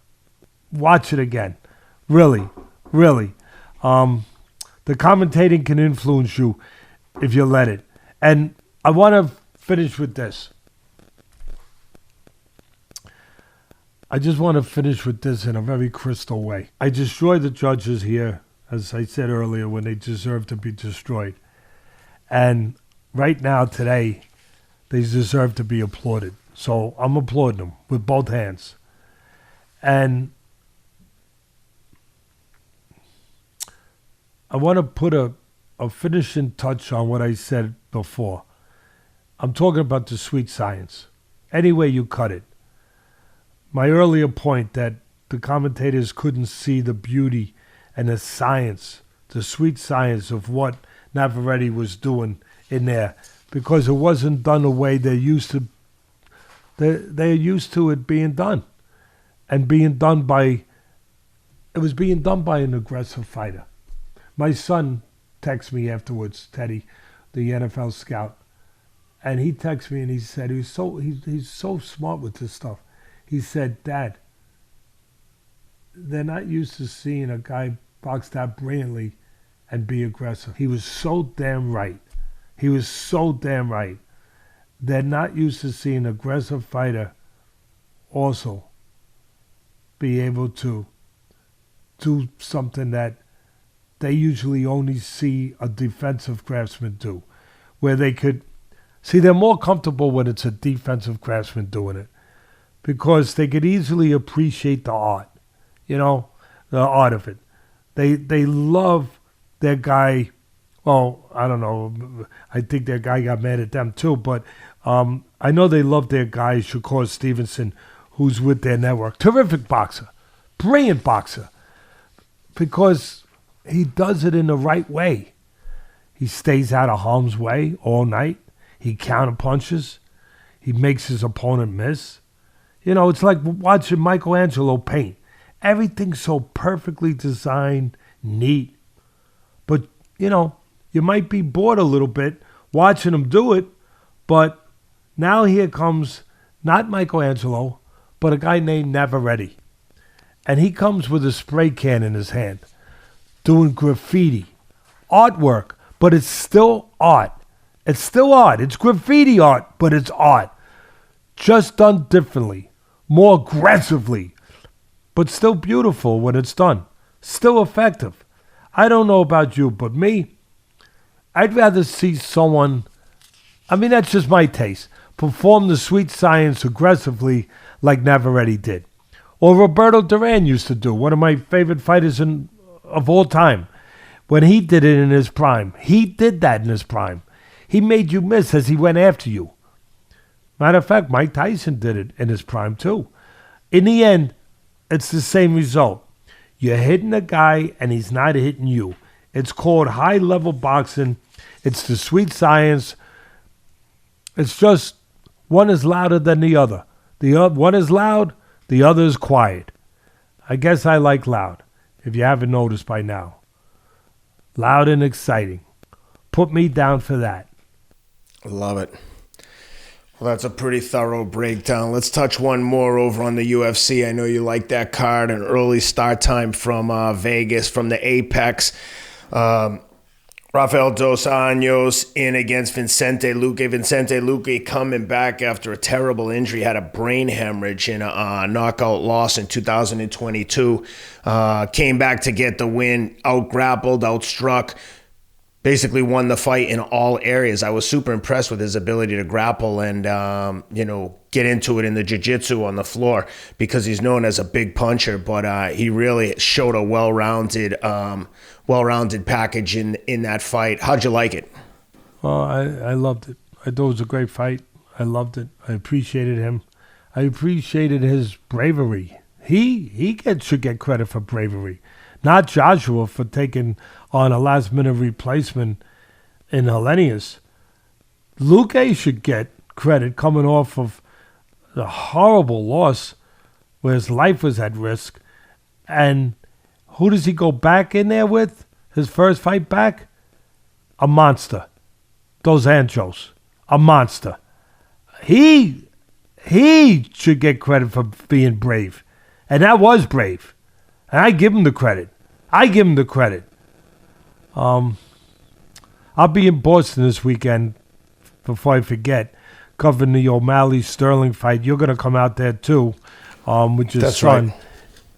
watch it again. Really, really. The commentating can influence you if you let it. And I want to finish with this. I just want to finish with this in a very crystal way. I destroy the judges here, as I said earlier, when they deserve to be destroyed. And right now, today, they deserve to be applauded. So I'm applauding them with both hands. And I want to put a finishing touch on what I said before. I'm talking about the sweet science. Any way you cut it. My earlier point that the commentators couldn't see the beauty and the science, the sweet science of what Navarrete was doing in there, because it wasn't done the way they're used to. They're used to it being done, and being done by. It was being done by an aggressive fighter. My son texted me afterwards, Teddy, the NFL scout, and he texted me and he said he's so smart with this stuff. He said, "Dad, they're not used to seeing a guy box that brilliantly and be aggressive." He was so damn right. He was so damn right. They're not used to seeing an aggressive fighter also be able to do something that they usually only see a defensive craftsman do, where they could see they're more comfortable when it's a defensive craftsman doing it, because they could easily appreciate the art, the art of it. They love their guy. Well, I don't know. I think their guy got mad at them too, but I know they love their guy, Shakur Stevenson, who's with their network. Terrific boxer, brilliant boxer, because he does it in the right way. He stays out of harm's way all night. He counterpunches. He makes his opponent miss. It's like watching Michelangelo paint. Everything's so perfectly designed, neat. But, you might be bored a little bit watching him do it. But now here comes not Michelangelo, but a guy named Navarrete. And he comes with a spray can in his hand, doing graffiti, artwork, but it's still art. It's still art. It's graffiti art, but it's art. Just done differently, more aggressively, but still beautiful when it's done. Still effective. I don't know about you, but me, I'd rather see someone, that's just my taste, perform the sweet science aggressively like Navarrete did. Or Roberto Duran used to do, one of my favorite fighters of all time. When he did it in his prime, he did that in his prime. He made you miss as he went after you. Matter of fact, Mike Tyson did it in his prime too. In the end, it's the same result. You're hitting a guy and he's not hitting you. It's called high-level boxing. It's the sweet science. It's just one is louder than the other. One is loud, the other is quiet. I guess I like loud, if you haven't noticed by now. Loud and exciting. Put me down for that. Love it. Well, that's a pretty thorough breakdown. Let's touch one more over on the UFC. I know you like that card. An early start time from Vegas, from the Apex. Rafael Dos Anjos in against Vicente Luque. Vicente Luque coming back after a terrible injury, had a brain hemorrhage in a knockout loss in 2022. Came back to get the win, out-grappled, outstruck. basically won the fight in all areas. I was super impressed with his ability to grapple and, get into it in the jiu-jitsu on the floor, because he's known as a big puncher, but he really showed a well-rounded package in that fight. How'd you like it? Well, I loved it. I thought it was a great fight. I loved it. I appreciated him. I appreciated his bravery. He should get credit for bravery, not Joshua for taking on a last-minute replacement in Helenius. Luque should get credit coming off of the horrible loss where his life was at risk. And who does he go back in there with? His first fight back? A monster. Dos Anjos. A monster. He should get credit for being brave. And that was brave. And I give him the credit. I'll be in Boston this weekend, before I forget, covering the O'Malley-Sterling fight. You're going to come out there too, which is That's fun.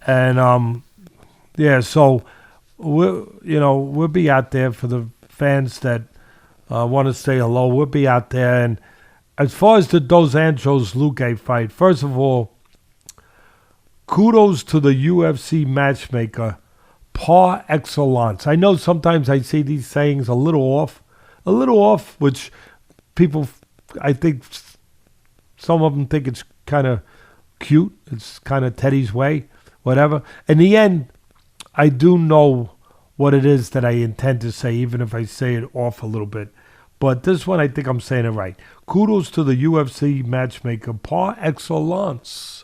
right. And, so we'll be out there for the fans that want to say hello. We'll be out there. And as far as the Dos Anjos-Luque fight, first of all, kudos to the UFC matchmaker, par excellence. I know sometimes I see these sayings a little off, which people, I think some of them think it's kind of cute. It's kind of Teddy's way, whatever. In the end, I do know what it is that I intend to say, even if I say it off a little bit. But this one, I think I'm saying it right. Kudos to the UFC matchmaker, par excellence.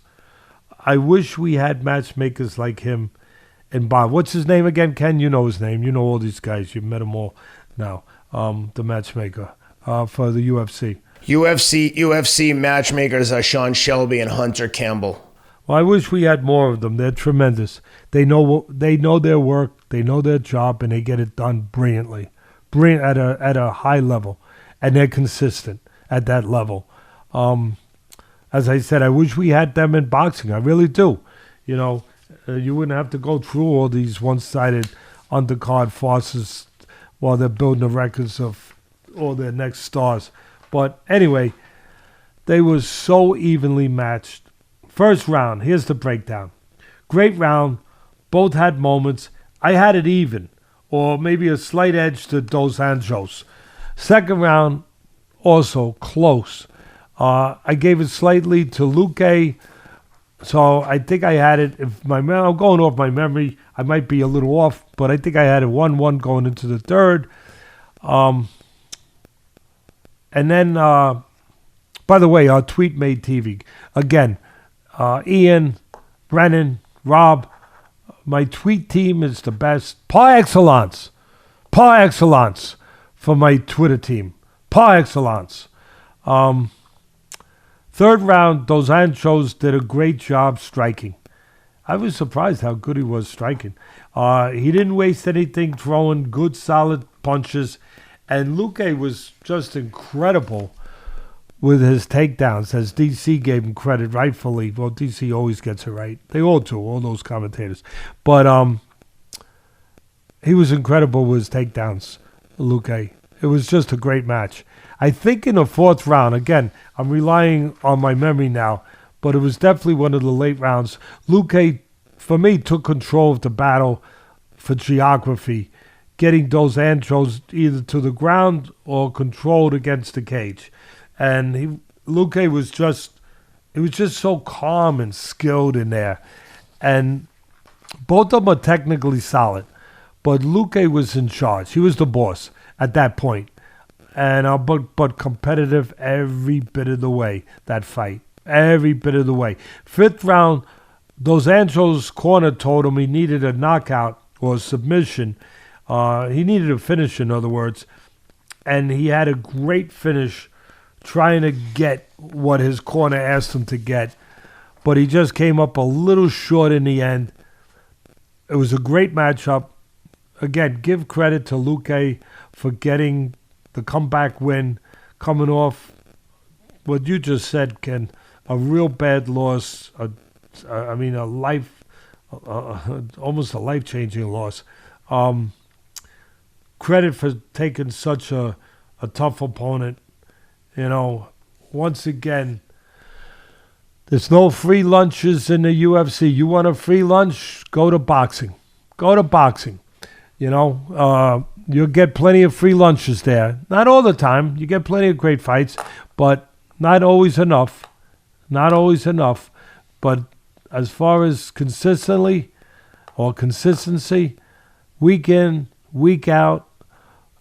I wish we had matchmakers like him in Bob. What's his name again, Ken? You know his name. You know all these guys. You've met them all now. The matchmaker for the UFC. UFC matchmakers are Sean Shelby and Hunter Campbell. Well, I wish we had more of them. They're tremendous. They know their work. They know their job, and they get it done brilliantly. Brilliant at a high level, and they're consistent at that level. As I said, I wish we had them in boxing. I really do. You wouldn't have to go through all these one-sided undercard farces while they're building the records of all their next stars. But anyway, they were so evenly matched. First round, here's the breakdown. Great round. Both had moments. I had it even, or maybe a slight edge to Dos Anjos. Second round, also close. I gave it slightly to Luque, so I think I had it. I'm going off my memory. I might be a little off, but I think I had it 1-1 going into the third. And then, by the way, our tweet made TV. Again, Ian, Brennan, Rob, my tweet team is the best. Par excellence for my Twitter team. Par excellence. Third round, Dos Anjos did a great job striking. I was surprised how good he was striking. He didn't waste anything, throwing good, solid punches. And Luque was just incredible with his takedowns, as DC gave him credit rightfully. Well, DC always gets it right. They all do, all those commentators. But he was incredible with his takedowns, Luque. It was just a great match. I think in the fourth round, again, I'm relying on my memory now, but it was definitely one of the late rounds. Luque, for me, took control of the battle for geography, getting Dos Anjos either to the ground or controlled against the cage. And Luque was just so calm and skilled in there. And both of them are technically solid, but Luque was in charge. He was the boss at that point. And but competitive every bit of the way, that fight. Every bit of the way. Fifth round, Dos Anjos' corner told him he needed a knockout or a submission. He needed a finish, in other words. And he had a great finish trying to get what his corner asked him to get. But he just came up a little short in the end. It was a great matchup. Again, give credit to Luque for getting the comeback win, coming off what you just said, Ken, a real bad loss. Almost a life-changing loss. credit for taking such a tough opponent. Once again, there's no free lunches in the UFC. You want a free lunch? Go to boxing. Go to boxing. You'll get plenty of free lunches there. Not all the time. You get plenty of great fights, but not always enough. Not always enough. But as far as consistency, week in, week out,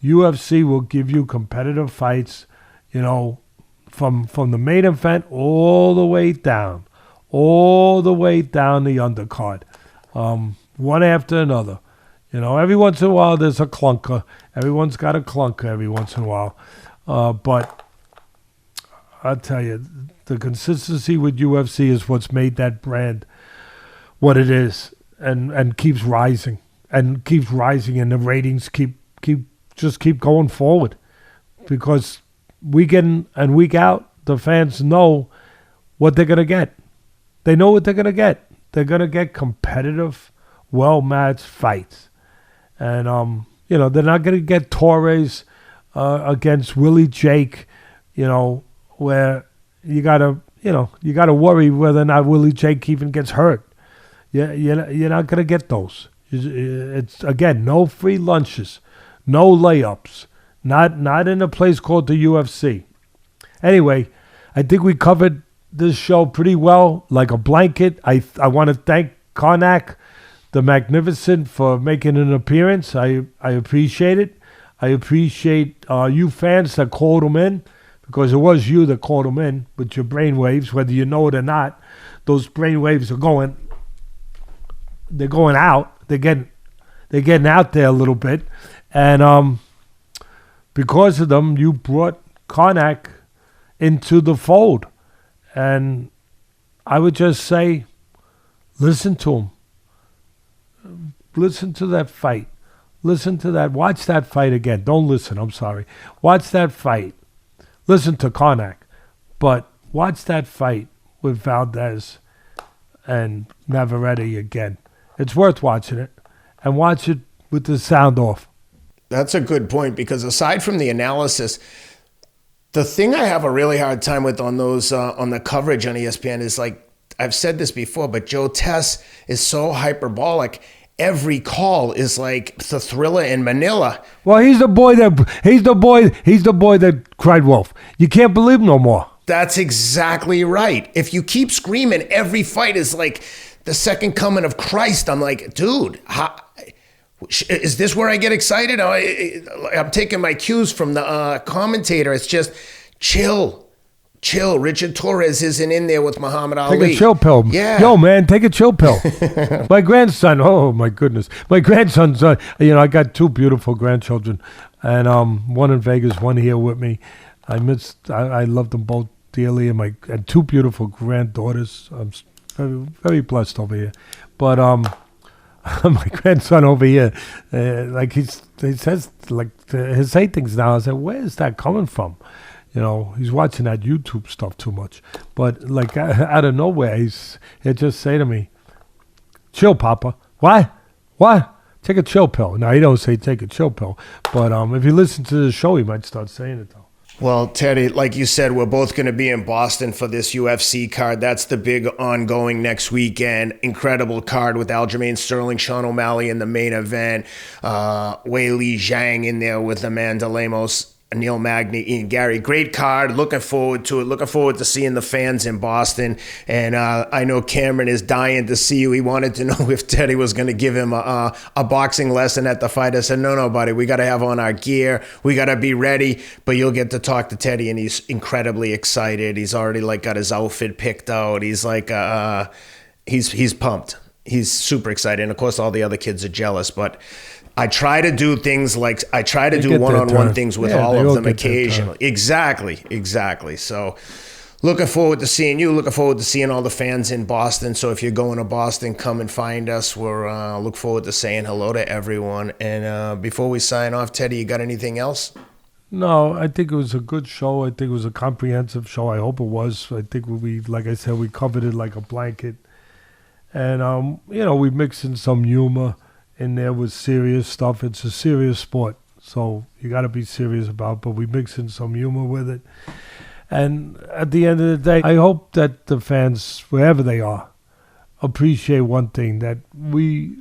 UFC will give you competitive fights, from the main event all the way down the undercard, one after another. Every once in a while there's a clunker. Everyone's got a clunker every once in a while. But I'll tell you, the consistency with UFC is what's made that brand what it is, and keeps rising, and the ratings keep going forward, because week in and week out, the fans know what they're going to get. They know what they're going to get. They're going to get competitive, well-matched fights. And, they're not going to get Torrez against Willie Jake, where you got to worry whether or not Willie Jake even gets hurt. You're not going to get those. It's, again, no free lunches, no layups. Not in a place called the UFC. Anyway, I think we covered this show pretty well, like a blanket. I want to thank Karnak the Magnificent for making an appearance. I appreciate it. I appreciate you fans that called him in, because it was you that called him in with your brainwaves, whether you know it or not. Those brainwaves are going out. They're getting out there a little bit, and because of them, you brought Karnak into the fold. And I would just say, listen to him. Listen to that fight. Listen to that. Watch that fight again. Don't listen. I'm sorry. Watch that fight. Listen to Karnak. But watch that fight with Valdez and Navarrete again. It's worth watching it. And watch it with the sound off. That's a good point, because aside from the analysis, the thing I have a really hard time with on those on the coverage on ESPN is, like, I've said this before, but Joe Tess is so hyperbolic. Every call is like the Thriller in Manila. Well, he's the boy that cried wolf. You can't believe no more. That's exactly right. If you keep screaming, every fight is like the second coming of Christ. I'm like, dude, is this where I get excited? I'm taking my cues from the commentator. It's just chill. Richard Torrez isn't in there with Muhammad Ali. Take a chill pill. Yeah. Yo, man, take a chill pill. My grandson, oh, my goodness. My grandson's, I got two beautiful grandchildren. And one in Vegas, one here with me. I love them both dearly. And two beautiful granddaughters. I'm very, very blessed over here. But my grandson over here, he says, he'll say things now. I said, where is that coming from? He's watching that YouTube stuff too much. But out of nowhere, he'll just say to me, chill, Papa. What? Take a chill pill. Now, he don't say take a chill pill. But if you listen to the show, he might start saying it, though. Well, Teddy, like you said, we're both going to be in Boston for this UFC card. That's the big ongoing next weekend. Incredible card with Aljamain Sterling, Sean O'Malley in the main event. Weili Zhang in there with Amanda Lemos, Neil Magny, Ian Gary. Great card. Looking forward to it. Looking forward to seeing the fans in Boston. And I know Cameron is dying to see you. He wanted to know if Teddy was going to give him a boxing lesson at the fight. I said, no, buddy. We got to have on our gear. We got to be ready. But you'll get to talk to Teddy, and he's incredibly excited. He's already got his outfit picked out. He's he's pumped. He's super excited. And of course, all the other kids are jealous. But I try to do things like I try to do one-on-one things with all of them occasionally. Exactly. So looking forward to seeing you. Looking forward to seeing all the fans in Boston. So if you're going to Boston, come and find us. We're look forward to saying hello to everyone. And before we sign off, Teddy, you got anything else? No, I think it was a good show. I think it was a comprehensive show. I hope it was. I think like I said, we covered it like a blanket. And, we mixed in some humor in there with serious stuff. It's a serious sport. So you got to be serious about it, but we mix in some humor with it. And at the end of the day, I hope that the fans, wherever they are, appreciate one thing, that we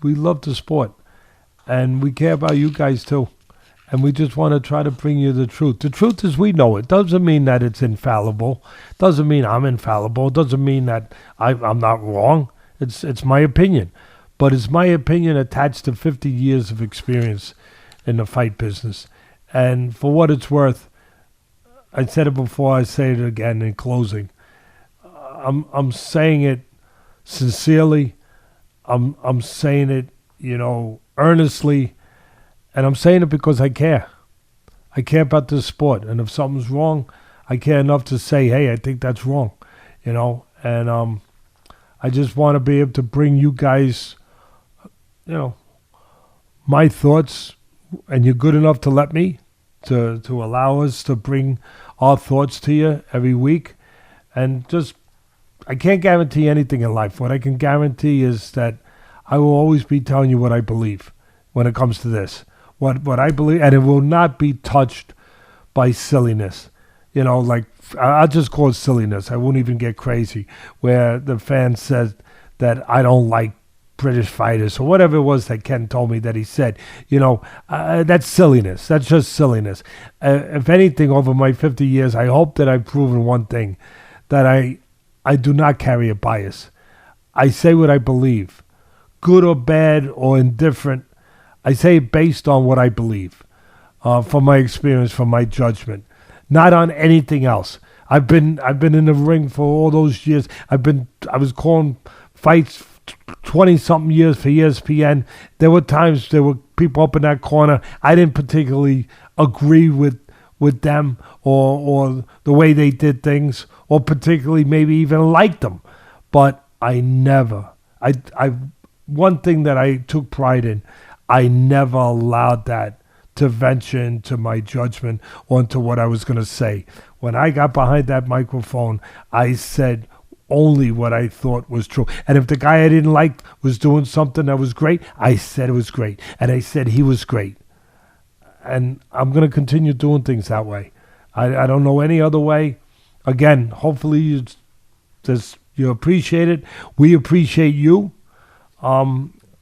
love the sport. And we care about you guys too. And we just want to try to bring you the truth. The truth is we know it. Doesn't mean that it's infallible. Doesn't mean I'm infallible. Doesn't mean that I'm not wrong. It's my opinion. But it's my opinion attached to 50 years of experience in the fight business. And for what it's worth, I said it before, I say it again in closing. I'm saying it sincerely. I'm saying it, earnestly. And I'm saying it because I care. I care about this sport. And if something's wrong, I care enough to say, hey, I think that's wrong. And I just want to be able to bring you guys, my thoughts. And you're good enough to let me, to allow us to bring our thoughts to you every week. And just, I can't guarantee anything in life. What I can guarantee is that I will always be telling you what I believe when it comes to this. What I believe, and it will not be touched by silliness. I'll just call it silliness. I won't even get crazy, where the fan says that I don't like British fighters, or whatever it was that Ken told me that he said. That's silliness. That's just silliness. If anything, over my 50 years, I hope that I've proven one thing, that I do not carry a bias. I say what I believe, good or bad or indifferent. I say it based on what I believe, from my experience, from my judgment, not on anything else. I've been in the ring for all those years. I was calling fights 20-something years for ESPN. There were times there were people up in that corner. I didn't particularly agree with them or the way they did things, or particularly maybe even liked them. But I never. One thing that I took pride in, I never allowed that to venture into my judgment or into what I was going to say. When I got behind that microphone, I said only what I thought was true. And if the guy I didn't like was doing something that was great, I said it was great. And I said he was great. And I'm going to continue doing things that way. I don't know any other way. Again, hopefully you appreciate it. We appreciate you.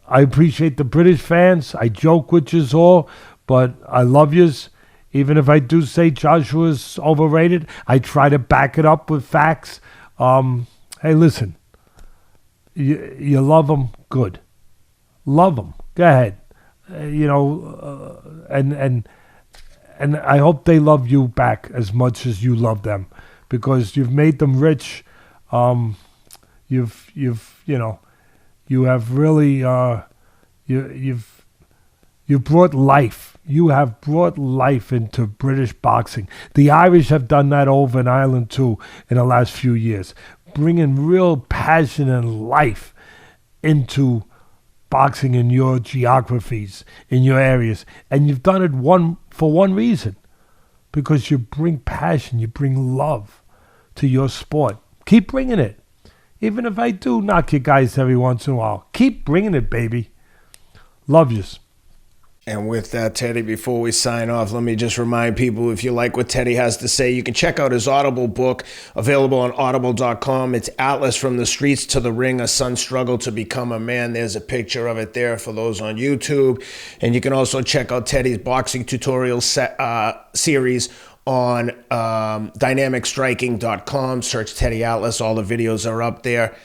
I appreciate the British fans. I joke with yous all, but I love yous. Even if I do say Joshua's overrated, I try to back it up with facts. Hey, listen. You love them? Good. Love them. Go ahead. And I hope they love you back as much as you love them, because you've made them rich. You have really you've brought life. You have brought life into British boxing. The Irish have done that over in Ireland too in the last few years, bringing real passion and life into boxing in your geographies, in your areas. And you've done it for one reason, because you bring passion, you bring love to your sport. Keep bringing it. Even if I do knock you guys every once in a while, keep bringing it, baby. Love yous. And with that, Teddy, before we sign off, let me just remind people, if you like what Teddy has to say, you can check out his Audible book, available on audible.com. It's Atlas from the Streets to the Ring, A Son's Struggle to Become a Man. There's a picture of it there for those on YouTube. And you can also check out Teddy's boxing tutorial series on dynamicstriking.com. Search Teddy Atlas. All the videos are up there.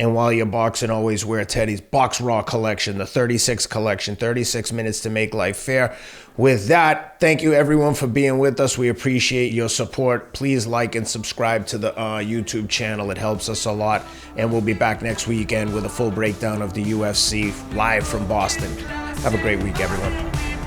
And while you're boxing, always wear Teddy's Box Raw collection, the 36 collection, 36 minutes to make life fair. With that, thank you everyone for being with us. We appreciate your support. Please like and subscribe to the YouTube channel. It helps us a lot. And we'll be back next weekend with a full breakdown of the UFC live from Boston. Have a great week, everyone.